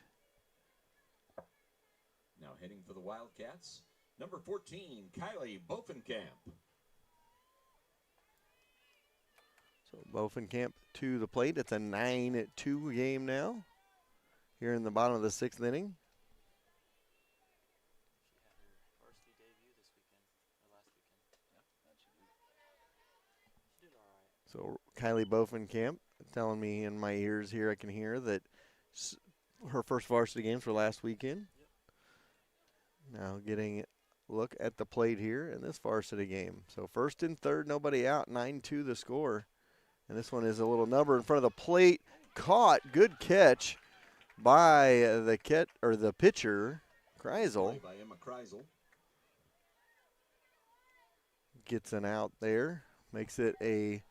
[SPEAKER 3] Now heading for the Wildcats, number 14, Kylie Bovenkamp.
[SPEAKER 1] So Bovenkamp to the plate. It's a 9-2 game now here in the bottom of the sixth inning. So Kylie Bovenkamp telling me in my ears here, I can hear that her first varsity games were last weekend. Now getting a look at the plate here in this varsity game. So first and third, nobody out, 9-2 the score. And this one is a little number in front of the plate. Caught, good catch by the pitcher, Kreisel.
[SPEAKER 3] By Emma Kreisel.
[SPEAKER 1] Gets an out there, makes it a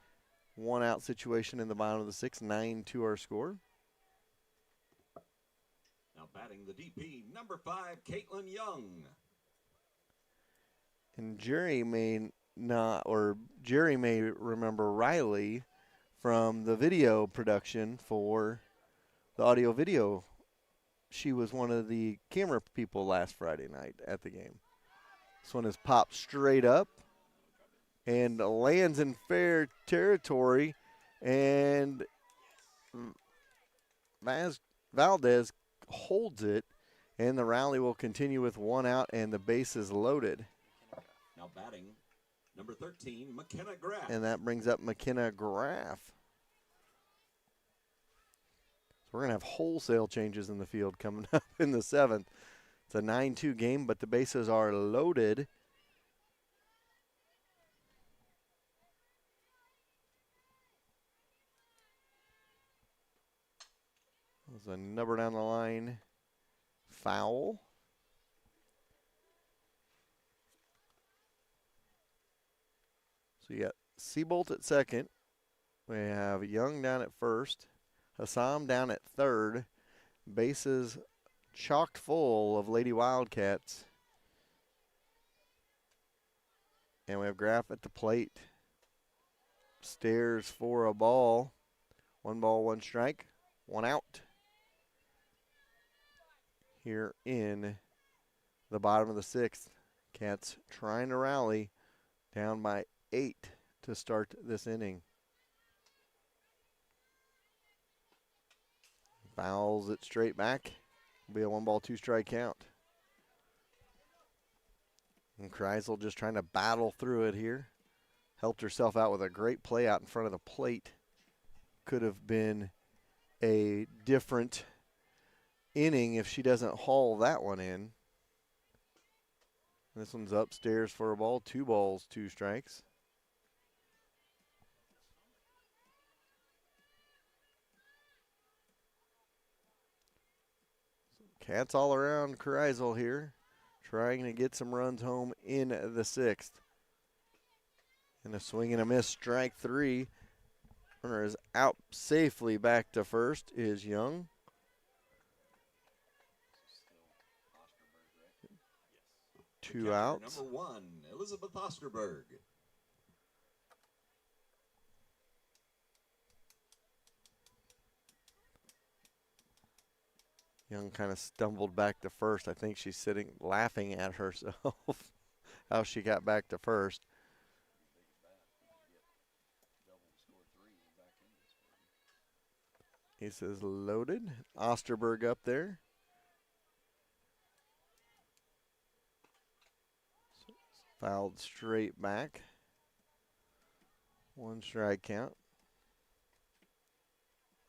[SPEAKER 1] 1-out situation in the bottom of the sixth, 9-2 our score.
[SPEAKER 3] Now batting the DP, number 5, Caitlin Young.
[SPEAKER 1] And Jerry may remember Riley from the video production for the audio video. She was one of the camera people last Friday night at the game. This one is popped straight up and lands in fair territory, and Valdez holds it, and the rally will continue with 1 out and the bases loaded.
[SPEAKER 3] Now batting, number 13, McKenna Graff.
[SPEAKER 1] And that brings up McKenna Graff. So we're going to have wholesale changes in the field coming up in the seventh. It's a 9-2 game, but the bases are loaded. There's a number down the line. Foul. So you got Seabolt at second. We have Young down at first. Hassam down at third. Bases chocked full of Lady Wildcats. And we have Graff at the plate. Stairs for a ball. 1 ball, 1 strike. 1 out. Here in the bottom of the sixth. Cats trying to rally, down by 8 to start this inning. Fouls it straight back. Will be a 1 ball, 2 strike count. And Kreisel just trying to battle through it here. Helped herself out with a great play out in front of the plate. Could have been a different inning if she doesn't haul that one in. This one's upstairs for a ball. 2 balls, 2 strikes. Cats all around Kreisel here, trying to get some runs home in the sixth. And a swing and a miss, strike 3. Runner is out safely back to first is Young. Two outs.
[SPEAKER 3] Number 1, Elizabeth Osterberg.
[SPEAKER 1] Young kind of stumbled back to first. I think she's sitting laughing at herself how she got back to first. He says loaded. Osterberg up there. Fouled straight back. 1 strike count.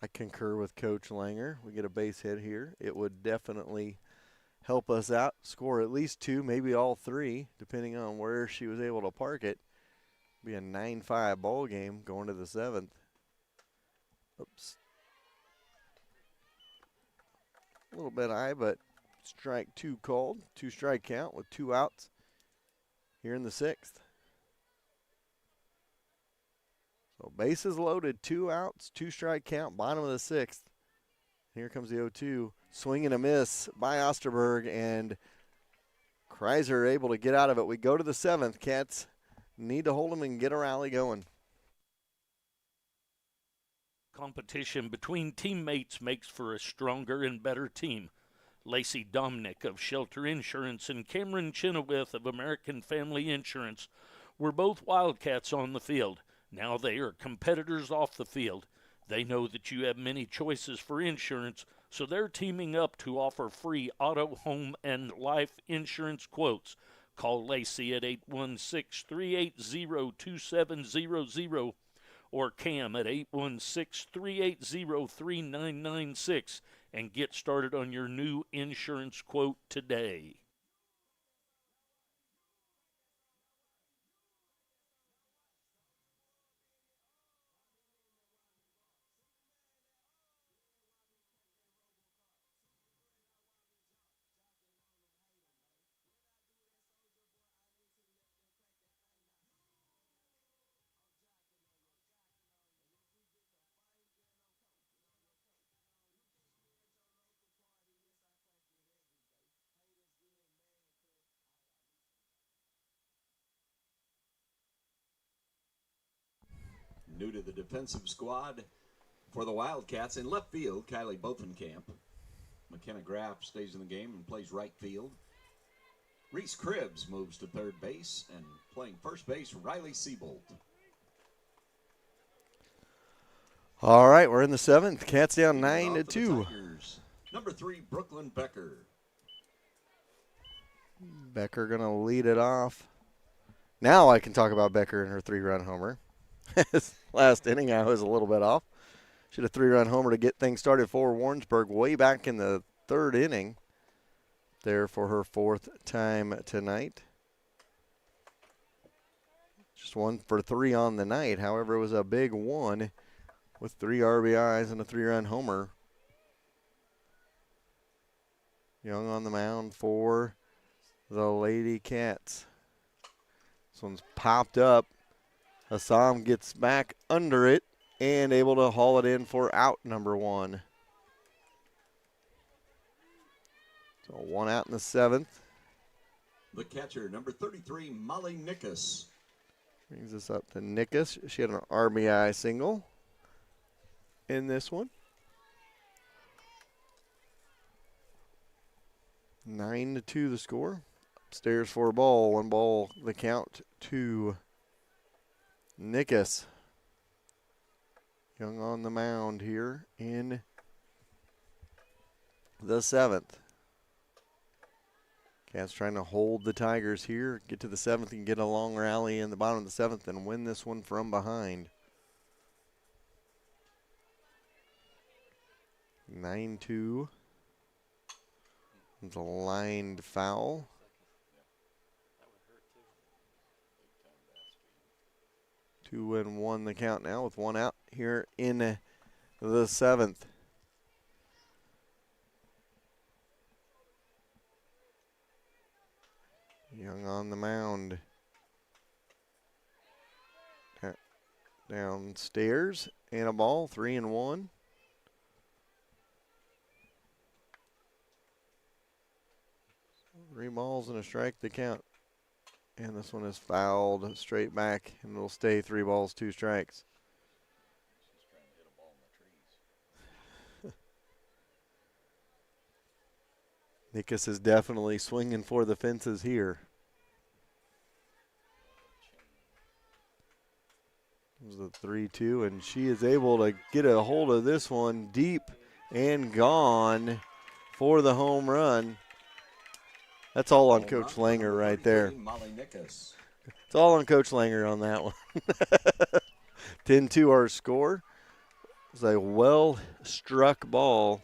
[SPEAKER 1] I concur with Coach Langer. We get a base hit here. It would definitely help us out. Score at least 2, maybe all 3, depending on where she was able to park it. Be a 9-5 ball game going to the 7th. Oops. A little bit high, but strike 2 called. 2 strike count with 2 outs here in the 6th. So bases loaded, 2 outs, 2 strike count, bottom of the 6th. Here comes the 0-2. Swing and a miss by Osterberg, and Kreiser able to get out of it. We go to the 7th. Cats need to hold them and get a rally going.
[SPEAKER 2] Competition between teammates makes for a stronger and better team. Lacey Domnick of Shelter Insurance and Cameron Chenoweth of American Family Insurance were both Wildcats on the field. Now they are competitors off the field. They know that you have many choices for insurance, so they're teaming up to offer free auto, home, and life insurance quotes. Call Lacey at 816-380-2700 or Cam at 816-380-3996 and get started on your new insurance quote today.
[SPEAKER 3] New to the defensive squad for the Wildcats. In left field, Kylie Bovenkamp. McKenna Graff stays in the game and plays right field. Reese Cribbs moves to third base, and playing first base, Riley Siebold.
[SPEAKER 1] All right, we're in the 7th. Cats down 9-2.
[SPEAKER 3] Number 3, Brooklyn Becker.
[SPEAKER 1] Becker going to lead it off. Now I can talk about Becker and her 3-run homer. Last inning, I was a little bit off. She had a 3-run homer to get things started for Warrensburg way back in the 3rd inning. There for her 4th time tonight. Just 1 for 3 on the night. However, it was a big one with 3 RBIs and a 3-run homer. Young on the mound for the Lady Cats. This one's popped up. Assam gets back under it and able to haul it in for out number 1. So 1 out in the 7th.
[SPEAKER 3] The catcher, number 33, Molly Nickus.
[SPEAKER 1] Brings us up to Nickus. She had an RBI single in this one. 9-2 the score. Upstairs for a ball. 1 ball the count to Nickus. Young on the mound here in the 7th. Cats trying to hold the Tigers here, get to the 7th and get a long rally in the bottom of the 7th and win this one from behind. 9-2. It's a lined foul. Two and 1 the count now with 1 out here in the 7th. Young on the mound. Downstairs and a ball, 3-1. Three balls and a strike to count. And this one is fouled straight back, and it'll stay 3 balls, 2 strikes. Nikas is definitely swinging for the fences here. It was a 3-2, and she is able to get a hold of this one deep and gone for the home run. That's all on Coach Langer right there. It's all on Coach Langer on that one. 10-2 our score. It was a well-struck ball.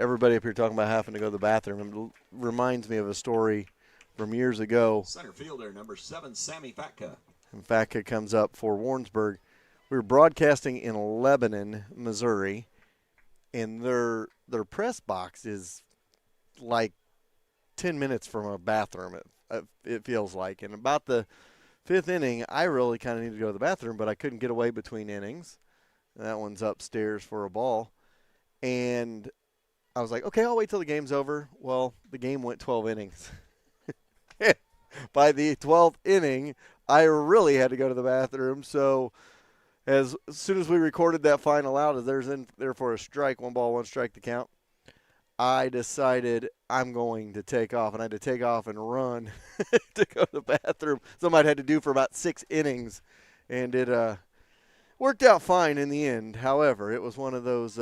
[SPEAKER 1] Everybody up here talking about having to go to the bathroom. It reminds me of a story from years ago.
[SPEAKER 3] Center fielder, number 7, Sammy Fatka.
[SPEAKER 1] And Fatka comes up for Warrensburg. We were broadcasting in Lebanon, Missouri, and their press box is like 10 minutes from a bathroom, it feels like. And about the 5th inning, I really kind of needed to go to the bathroom, but I couldn't get away between innings. That one's upstairs for a ball. And I was like, okay, I'll wait till the game's over. Well, the game went 12 innings. By the 12th inning, I really had to go to the bathroom. So as soon as we recorded that final out, as there's in there for a strike, 1 ball, 1 strike to count, I decided I'm going to take off. And I had to take off and run to go to the bathroom. Something I had to do for about 6 innings. And it worked out fine in the end. However, it was one of those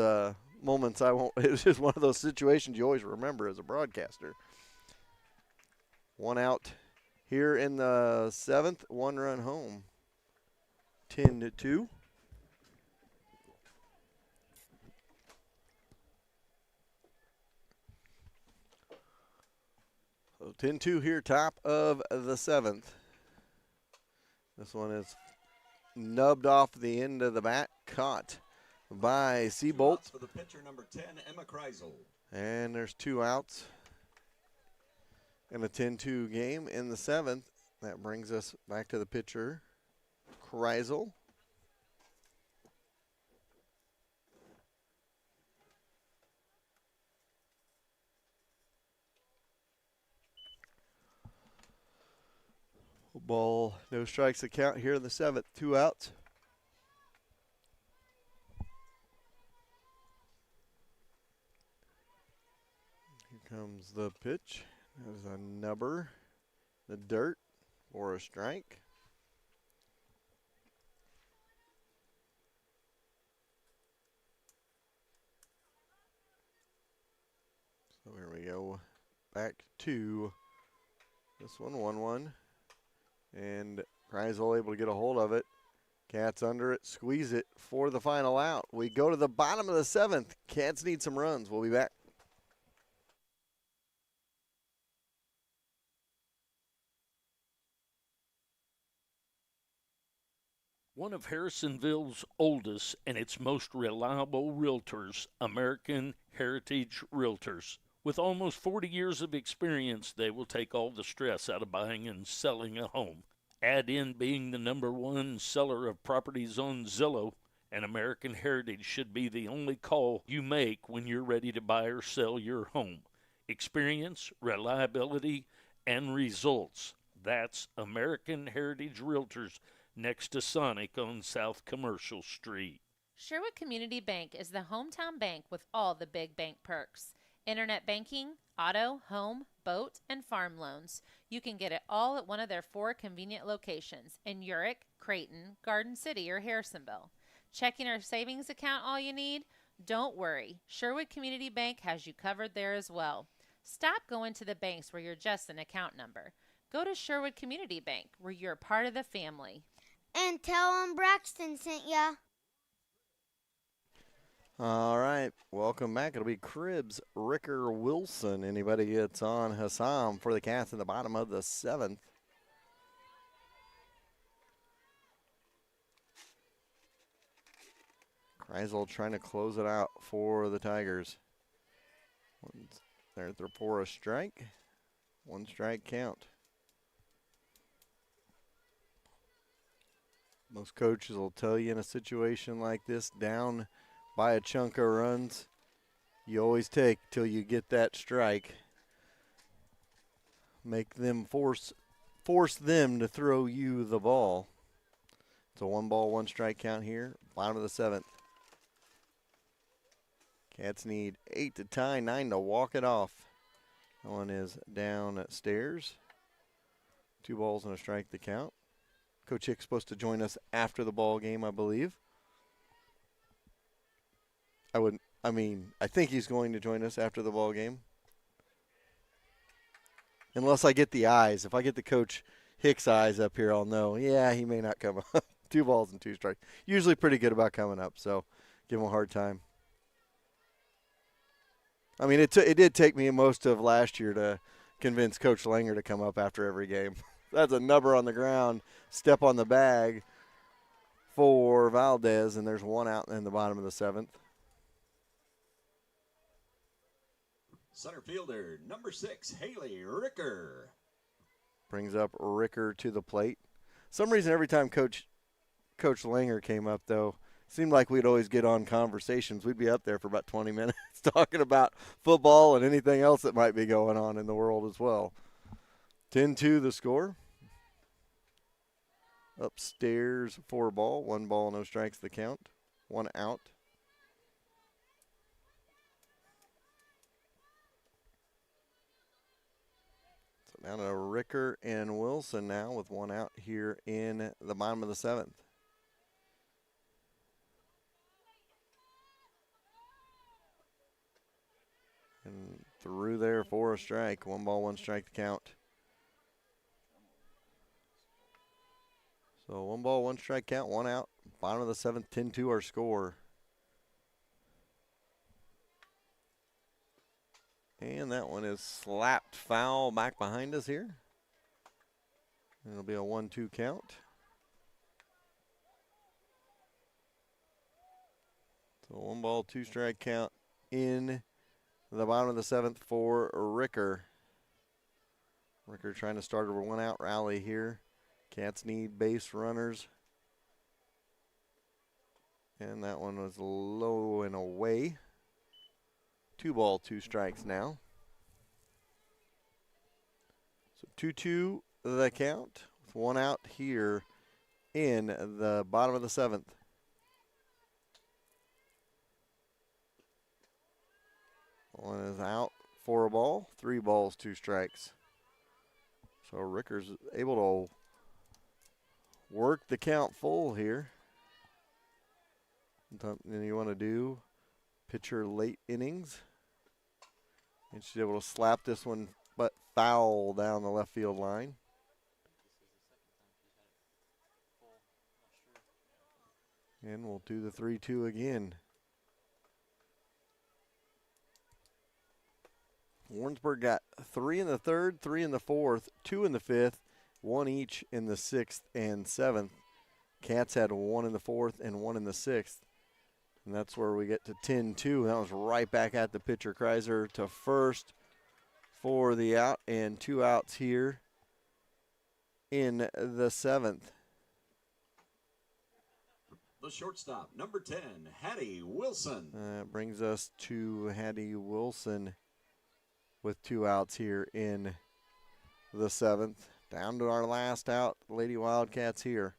[SPEAKER 1] moments it was just one of those situations you always remember as a broadcaster. 1 out here in the 7th, 1 run home. 10-2. So 10-2 here, top of the 7th. This one is nubbed off the end of the bat, caught by Seabolt.
[SPEAKER 3] For the pitcher, number 10, Emma Kreisel.
[SPEAKER 1] And there's 2 outs in a 10-2 game in the 7th. That brings us back to the pitcher, Kreisel. Ball, no strikes to count here in the 7th, 2 outs. Here comes the pitch. There's a nubber, the dirt, or a strike. So here we go. Back to this one, 1-1. And Kreisel able to get a hold of it. Cats under it, squeeze it for the final out. We go to the bottom of the 7th. Cats need some runs. We'll be back.
[SPEAKER 2] One of Harrisonville's oldest and its most reliable realtors, American Heritage Realtors. With almost 40 years of experience, they will take all the stress out of buying and selling a home. Add in being the #1 seller of properties on Zillow, and American Heritage should be the only call you make when you're ready to buy or sell your home. Experience, reliability, and results. That's American Heritage Realtors next to Sonic on South Commercial Street.
[SPEAKER 4] Sherwood Community Bank is the hometown bank with all the big bank perks. Internet banking, auto, home, boat, and farm loans. You can get it all at one of their 4 convenient locations in Urick, Creighton, Garden City, or Harrisonville. Checking or savings account all you need? Don't worry. Sherwood Community Bank has you covered there as well. Stop going to the banks where you're just an account number. Go to Sherwood Community Bank where you're part of the family.
[SPEAKER 5] And tell them Braxton sent ya.
[SPEAKER 1] All right, welcome back. It'll be Cribbs, Ricker, Wilson. Anybody gets on Hassam for the Cats in the bottom of the 7th. Kreisel trying to close it out for the Tigers. One's there for a strike. 1 strike count. Most coaches will tell you in a situation like this, down by a chunk of runs, you always take till you get that strike. Make them force them to throw you the ball. It's a 1 ball, 1 strike count here. Bottom of the 7th. Cats need 8 to tie, 9 to walk it off. That one is downstairs. 2 balls and a strike to count. Coach Hick's supposed to join us after the ball game, I believe. I think he's going to join us after the ball game. Unless I get the eyes. If I get the Coach Hick's eyes up here, I'll know. Yeah, he may not come up. 2 balls and 2 strikes. Usually pretty good about coming up, so give him a hard time. I mean, it did take me most of last year to convince Coach Langer to come up after every game. That's a number on the ground, step on the bag for Valdez, and there's 1 out in the bottom of the 7th.
[SPEAKER 3] Center fielder, number 6, Haley Ricker.
[SPEAKER 1] Brings up Ricker to the plate. Some reason every time Coach Langer came up, though, seemed like we'd always get on conversations. We'd be up there for about 20 minutes talking about football and anything else that might be going on in the world as well. 10-2 the score. Upstairs 4 ball, 1 ball, no strikes the count. 1 out. So down to Ricker and Wilson now with 1 out here in the bottom of the 7th. And through there for a strike. 1 ball, 1 strike to count. So 1 ball, 1 strike count, 1 out. Bottom of the 7th, 10-2 our score. And that one is slapped foul back behind us here. It'll be a 1-2 count. So 1 ball, 2 strike count in the bottom of the 7th for Ricker. Ricker trying to start a 1 out rally here. Cats need base runners. And that one was low and away. 2 ball, 2 strikes now. So 2-2 the count with 1 out here in the bottom of the 7th. One is out for a ball, 3 balls, 2 strikes. So Ricker's able to work the count full here. Something you want to do, pitcher late innings. And she's able to slap this one but foul down the left field line. And we'll do the 3-2 again. Warrensburg got 3 in the 3rd, 3 in the 4th, 2 in the 5th, 1 each in the 6th and 7th. Cats had 1 in the 4th and 1 in the 6th. And that's where we get to 10-2. That was right back at the pitcher. Kreiser to first for the out, and 2 outs here in the 7th.
[SPEAKER 3] The shortstop, number 10, Hattie Wilson.
[SPEAKER 1] That brings us to Hattie Wilson with 2 outs here in the 7th. Down to our last out, Lady Wildcats here.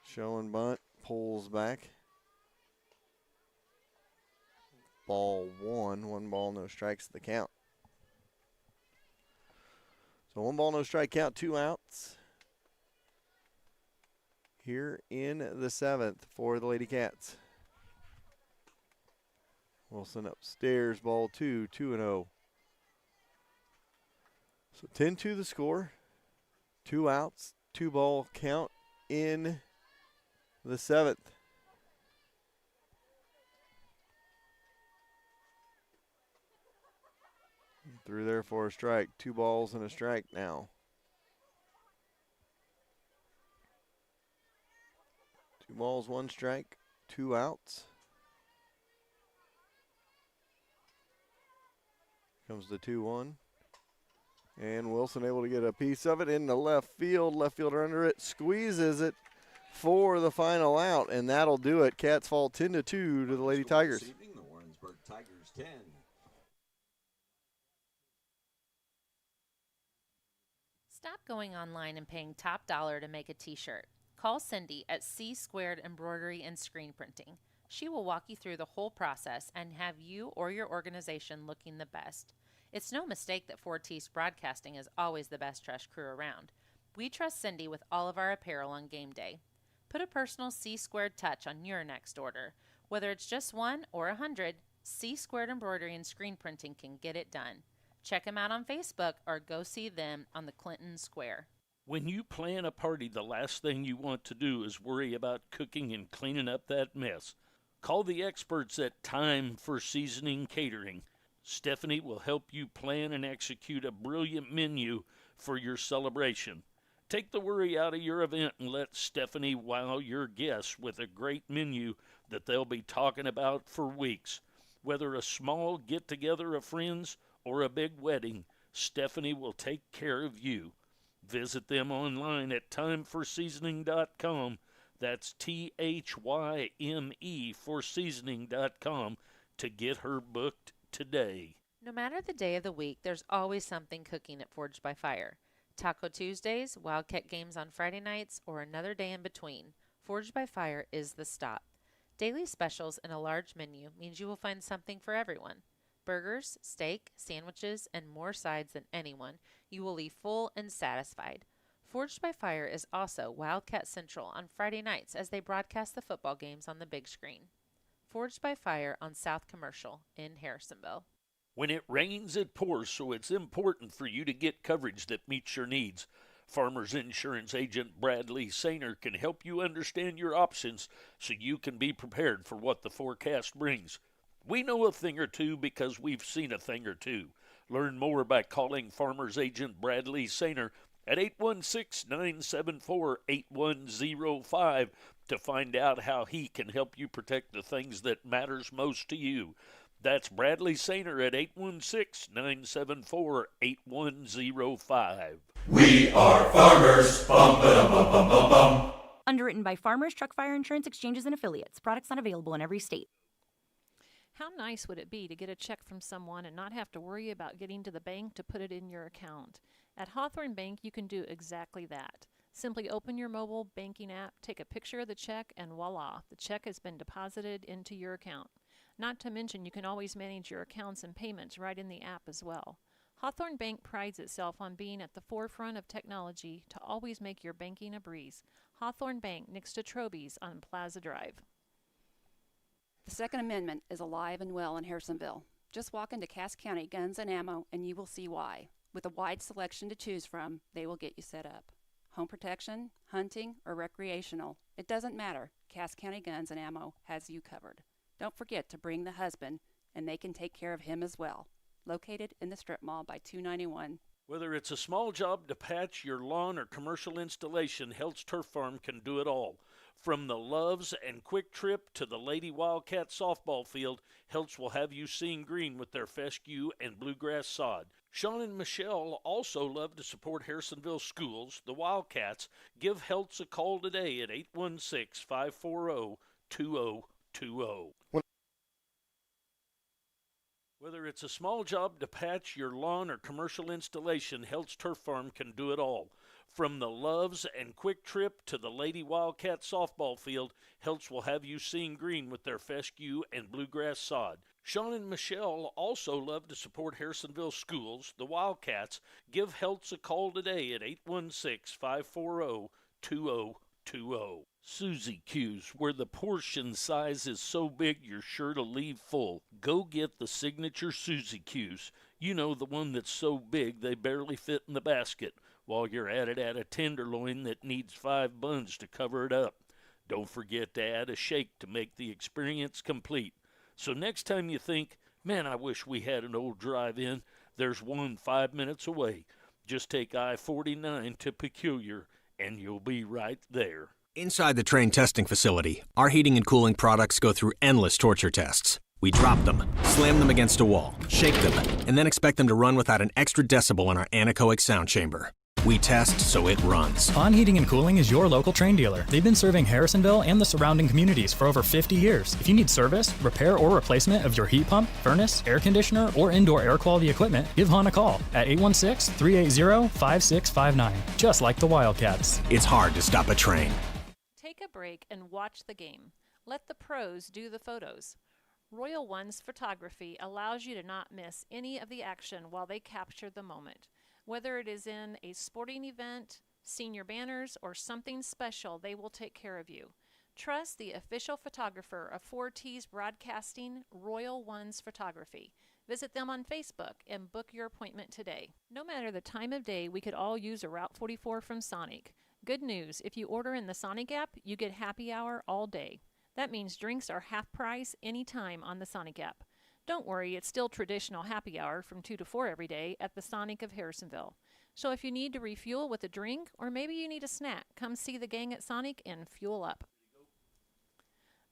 [SPEAKER 1] Show and bunt, pulls back. Ball 1, 1 ball, no strikes, the count. So 1 ball, no strike count, 2 outs here in the 7th for the Lady Cats. Wilson upstairs, ball 2, 2-0. So 10-2 the score. 2 outs, 2 ball count in the 7th. Through there for a strike. 2 balls and a strike now. 2 balls, 1 strike, 2 outs. Comes the 2-1. And Wilson able to get a piece of it in the left field. Left fielder under it, squeezes it for the final out, and that'll do it. Cats fall 10-2 to the Lady Tigers.
[SPEAKER 3] This evening, the Warrensburg Tigers 10.
[SPEAKER 4] Stop going online and paying top dollar to make a t-shirt. Call Cindy at C Squared Embroidery and Screen Printing. She will walk you through the whole process and have you or your organization looking the best. It's no mistake that Fortis Broadcasting is always the best dressed crew around. We trust Cindy with all of our apparel on game day. Put a personal C Squared touch on your next order. Whether it's just 1 or 100, C Squared Embroidery and Screen Printing can get it done. Check them out on Facebook or go see them on the Clinton Square.
[SPEAKER 2] When you plan a party, the last thing you want to do is worry about cooking and cleaning up that mess. Call the experts at Time for Seasoning Catering. Stephanie will help you plan and execute a brilliant menu for your celebration. Take the worry out of your event and let Stephanie wow your guests with a great menu that they'll be talking about for weeks. Whether a small get-together of friends or a big wedding, Stephanie will take care of you. Visit them online at timeforseasoning.com. That's THYME for seasoning.com to get her booked today.
[SPEAKER 4] No matter the day of the week, there's always something cooking at Forged by Fire. Taco Tuesdays, Wildcat games on Friday nights, or another day in between. Forged by Fire is the stop. Daily specials and a large menu means you will find something for everyone. Burgers, steak, sandwiches, and more sides than anyone. You will leave full and satisfied. Forged by Fire is also Wildcat Central on Friday nights as they broadcast the football games on the big screen. Forged by Fire on South Commercial in Harrisonville.
[SPEAKER 2] When it rains, it pours, so it's important for you to get coverage that meets your needs. Farmers Insurance agent Bradley Sainer can help you understand your options so you can be prepared for what the forecast brings. We know a thing or two because we've seen a thing or two. Learn more by calling Farmers Agent Bradley Sainer at 816-974-8105 to find out how he can help you protect the things that matters most to you. That's Bradley Sainer at 816-974-8105.
[SPEAKER 6] We are farmers. Bum, ba, bum, bum, bum, bum.
[SPEAKER 7] Underwritten by Farmers Truck Fire Insurance Exchanges and Affiliates. Products not available in every state.
[SPEAKER 8] How nice would it be to get a check from someone and not have to worry about getting to the bank to put it in your account? At Hawthorne Bank, you can do exactly that. Simply open your mobile banking app, take a picture of the check, and voila, the check has been deposited into your account. Not to mention, you can always manage your accounts and payments right in the app as well. Hawthorne Bank prides itself on being at the forefront of technology to always make your banking a breeze. Hawthorne Bank, next to Troby's on Plaza Drive.
[SPEAKER 9] The Second Amendment is alive and well in Harrisonville. Just walk into Cass County Guns and Ammo and you will see why. With a wide selection to choose from, they will get you set up. Home protection, hunting, or recreational, it doesn't matter. Cass County Guns and Ammo has you covered. Don't forget to bring the husband, and they can take care of him as well. Located in the strip mall by 291.
[SPEAKER 2] Whether it's a small job to patch your lawn or commercial installation, Heltz Turf Farm can do it all. From the Loves and Quick Trip to the Lady Wildcat softball field, Heltz will have you seeing green with their fescue and bluegrass sod. Sean and Michelle also love to support Harrisonville schools, the Wildcats. Give Heltz a call today at 816-540-2020. Whether it's a small job to patch your lawn or commercial installation, Heltz Turf Farm can do it all. From the Loves and Quick Trip to the Lady Wildcat softball field, Heltz will have you seeing green with their fescue and bluegrass sod. Sean and Michelle also love to support Harrisonville schools, the Wildcats. Give Heltz a call today at 816-540-2020. Suzy Q's, where the portion size is so big you're sure to leave full. Go get the signature Suzy Q's. You know, the one that's so big they barely fit in the basket. While you're at it, add a tenderloin that needs 5 buns to cover it up. Don't forget to add a shake to make the experience complete. So next time you think, man, I wish we had an old drive-in, there's one 5 minutes away. Just take I-49 to Peculiar, and you'll be right there.
[SPEAKER 10] Inside the train testing facility, our heating and cooling products go through endless torture tests. We We drop them, slam them against a wall, shake them, and then expect them to run without an extra decibel in our anechoic sound chamber. We test so it runs.
[SPEAKER 11] On Heating and Cooling is your local Train dealer. They've been serving Harrisonville and the surrounding communities for over 50 years. If you need service, repair, or replacement of your heat pump, furnace, air conditioner, or indoor air quality equipment, give Hahn a call at 816-380-5659, just like the Wildcats.
[SPEAKER 10] It's hard to stop a train.
[SPEAKER 8] Take a break and watch the game. Let the pros do the photos. Royal One's photography allows you to not miss any of the action while they capture the moment. Whether it is in a sporting event, senior banners, or something special, they will take care of you. Trust the official photographer of 4T's Broadcasting, Royal One's Photography. Visit them on Facebook and book your appointment today. No matter the time of day, we could all use a Route 44 from Sonic. Good news, if you order in the Sonic app, you get happy hour all day. That means drinks are half price anytime on the Sonic app. Don't worry, it's still traditional happy hour from 2 to 4 every day at the Sonic of Harrisonville. So if you need to refuel with a drink, or maybe you need a snack, come see the gang at Sonic and fuel up.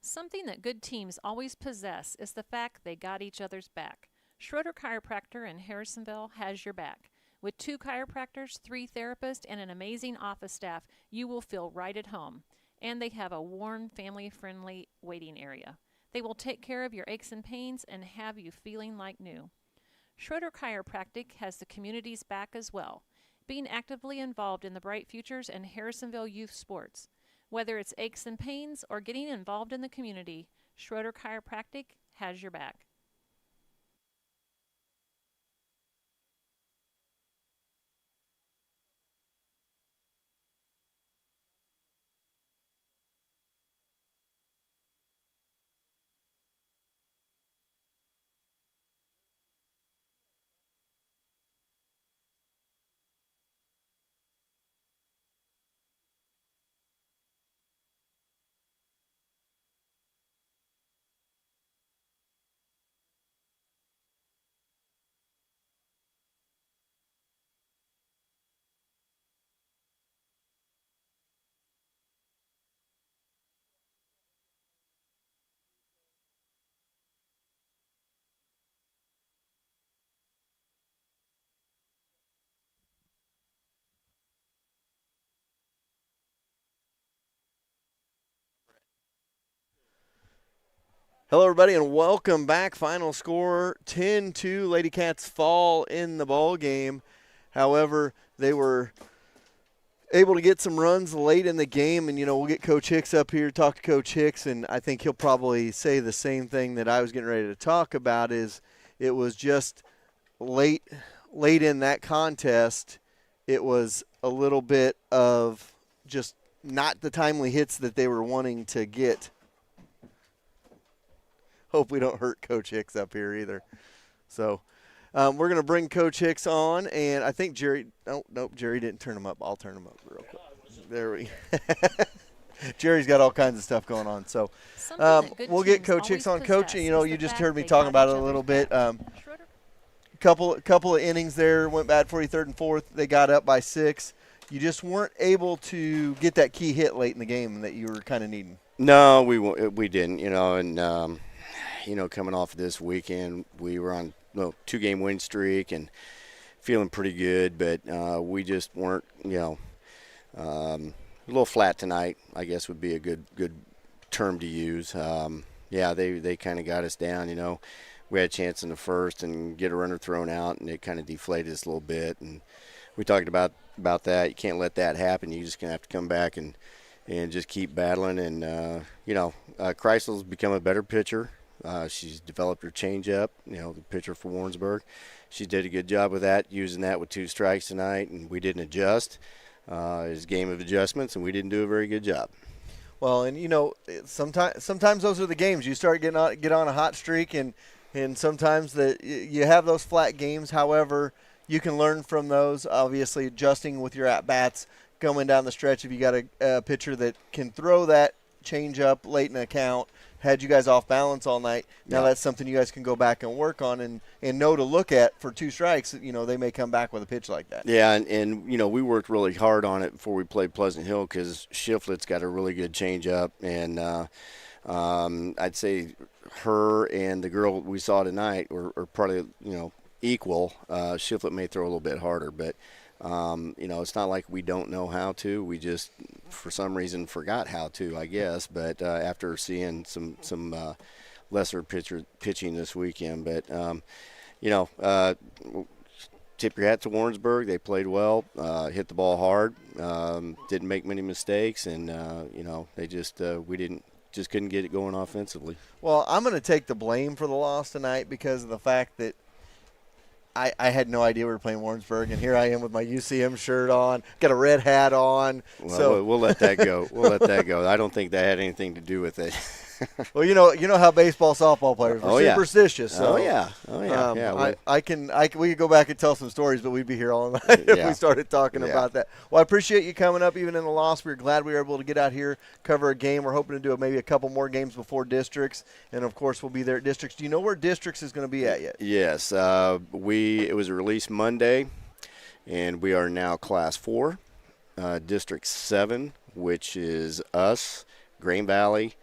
[SPEAKER 8] Something that good teams always possess is the fact they got each other's back. Schroeder Chiropractor in Harrisonville has your back. With 2 chiropractors, 3 therapists, and an amazing office staff, you will feel right at home. And they have a warm, family-friendly waiting area. They will take care of your aches and pains and have you feeling like new. Schroeder Chiropractic has the community's back as well, being actively involved in the Bright Futures and Harrisonville youth sports. Whether it's aches and pains or getting involved in the community, Schroeder Chiropractic has your back.
[SPEAKER 1] Hello, everybody, and welcome back. Final score, 10-2. Lady Cats fall in the ball game. However, they were able to get some runs late in the game, and, we'll get Coach Hicks up here, talk to Coach Hicks, and I think he'll probably say the same thing that I was getting ready to talk about is it was just late in that contest. It was a little bit of just not the timely hits that they were wanting to get. Hope we don't hurt Coach Hicks up here either. So we're going to bring Coach Hicks on, and I think Jerry – nope, Jerry didn't turn him up. I'll turn him up real quick. There we Jerry's got all kinds of stuff going on. So we'll get Coach Hicks on. Coach, you just heard me talking about it a little bit. Couple of innings there, went bad for you, 3rd and 4th. They got up by 6. You just weren't able to get that key hit late in the game that you were kind of needing.
[SPEAKER 13] No, we didn't, and coming off of this weekend, we were on a 2-game win streak and feeling pretty good, but we just weren't, a little flat tonight, I guess would be a good term to use. They kind of got us down, We had a chance in the first and get a runner thrown out, and it kind of deflated us a little bit. And we talked about that. You can't let that happen. You're just going to have to come back and just keep battling. And, Chrysal's become a better pitcher. She's developed her changeup, the pitcher for Warrensburg. She did a good job with that, using that with 2 strikes tonight, and we didn't adjust. It was a game of adjustments, and we didn't do a very good job.
[SPEAKER 1] Well, and sometimes those are the games. You start get on a hot streak, and sometimes that you have those flat games. However, you can learn from those. Obviously, adjusting with your at bats going down the stretch. If you got a pitcher that can throw that changeup late in the count, had you guys off balance all night. Now that's something you guys can go back and work on and know to look at for 2 strikes. They may come back with a pitch like that.
[SPEAKER 13] Yeah, and we worked really hard on it before we played Pleasant Hill because Shiflett's got a really good changeup, and I'd say her and the girl we saw tonight are probably, equal. Shiflett may throw a little bit harder, but, it's not like we don't know how to. We just, for some reason, forgot how to, I guess. But after seeing some lesser pitching this weekend. But, tip your hat to Warrensburg. They played well, hit the ball hard, didn't make many mistakes, and, they just couldn't get it going offensively.
[SPEAKER 1] Well, I'm going to take the blame for the loss tonight because of the fact that I had no idea we were playing Warrensburg, and here I am with my UCM shirt on, got a red hat on.
[SPEAKER 13] Well,
[SPEAKER 1] so
[SPEAKER 13] we'll let that go. We'll let that go. I don't think that had anything to do with it.
[SPEAKER 1] Well, you know how baseball, softball players are superstitious. So, we could go back and tell some stories, but we'd be here all night if we started talking about that. Well, I appreciate you coming up, even in the loss. We were glad we were able to get out here, cover a game. We're hoping to do maybe a couple more games before districts, and of course, we'll be there at districts. Do you know where districts is going to be at yet?
[SPEAKER 13] Yes, it was released Monday, and we are now Class 4, District 7, which is us, Green Valley,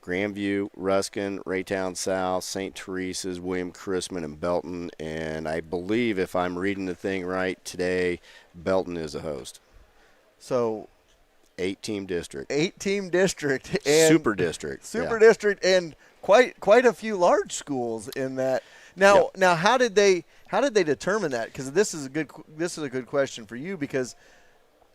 [SPEAKER 13] Grandview, Ruskin, Raytown South, St. Teresa's, William Chrisman, and Belton. And I believe, if I'm reading the thing right today, Belton is a host.
[SPEAKER 1] So
[SPEAKER 13] 8-team district.
[SPEAKER 1] 8-team district. And
[SPEAKER 13] Super district.
[SPEAKER 1] District, and quite a few large schools in that. Now, how did they determine that? Because this is a good question for you because.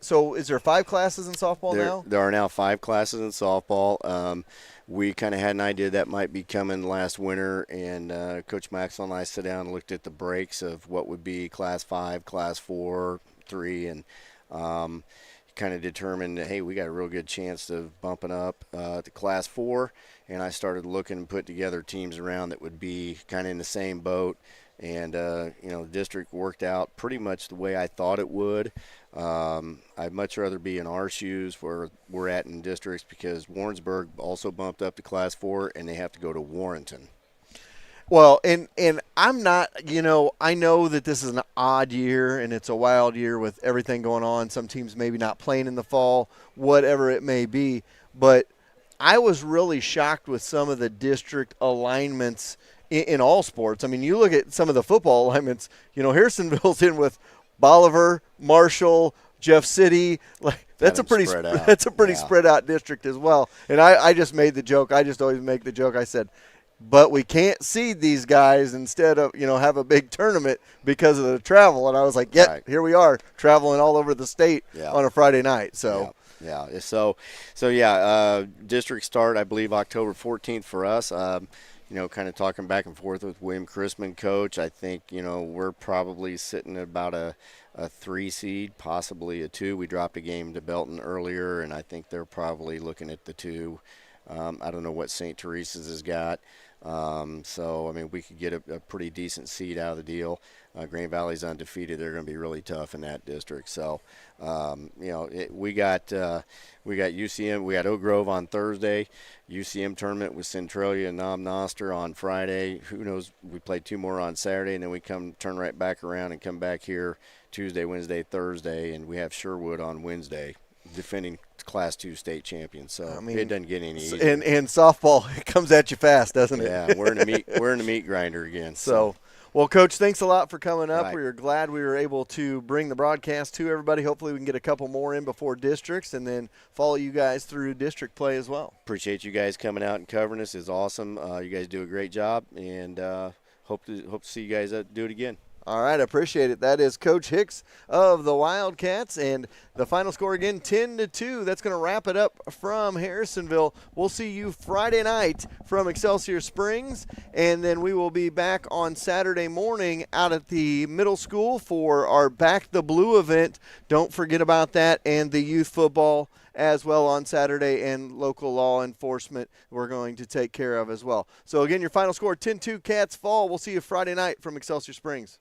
[SPEAKER 1] So is there 5 classes in softball now?
[SPEAKER 13] There are now 5 classes in softball. We kind of had an idea that might be coming last winter, and Coach Maxwell and I sat down and looked at the breaks of what would be Class 5, Class 4, 3, and kind of determined that, hey, we got a real good chance of bumping up to Class 4, and I started looking and put together teams around that would be kind of in the same boat. And, the district worked out pretty much the way I thought it would. I'd much rather be in our shoes where we're at in districts because Warrensburg also bumped up to Class 4, and they have to go to Warrenton.
[SPEAKER 1] Well, and I'm not, I know that this is an odd year and it's a wild year with everything going on. Some teams maybe not playing in the fall, whatever it may be. But I was really shocked with some of the district alignments in all sports. I mean, you look at some of the football alignments, Harrisonville's in with Bolivar, Marshall, Jeff City. Like that's a pretty spread out district as well. And I just made the joke. I just always make the joke. I said, but we can't seed these guys instead of, have a big tournament because of the travel. And I was like, here we are traveling all over the state on a Friday night. So
[SPEAKER 13] district start, I believe, October 14th for us. Kind of talking back and forth with William Chrisman, coach. I think, we're probably sitting at about a 3 seed, possibly a 2. We dropped a game to Belton earlier, and I think they're probably looking at the 2. I don't know what St. Teresa's has got. We could get a pretty decent seed out of the deal. Green Valley's undefeated. They're going to be really tough in that district. So, we got UCM. We got Oak Grove on Thursday. UCM tournament with Centralia and Knob Noster on Friday. Who knows? We play 2 more on Saturday, and then we turn right back around and come back here Tuesday, Wednesday, Thursday, and we have Sherwood on Wednesday, defending Class 2 state champions. So it doesn't get any easier.
[SPEAKER 1] And softball, it comes at you fast, doesn't it?
[SPEAKER 13] Yeah, we're in the meat grinder again.
[SPEAKER 1] So. Well, Coach, thanks a lot for coming up. Right. We are glad we were able to bring the broadcast to everybody. Hopefully we can get a couple more in before districts and then follow you guys through district play as well.
[SPEAKER 13] Appreciate you guys coming out and covering us. It's awesome. You guys do a great job, and hope to see you guys do it again.
[SPEAKER 1] All right, I appreciate it. That is Coach Hicks of the Wildcats, and the final score again, 10-2. That's going to wrap it up from Harrisonville. We'll see you Friday night from Excelsior Springs, and then we will be back on Saturday morning out at the middle school for our Back the Blue event. Don't forget about that, and the youth football as well on Saturday, and local law enforcement we're going to take care of as well. So, again, your final score, 10-2 Cats fall. We'll see you Friday night from Excelsior Springs.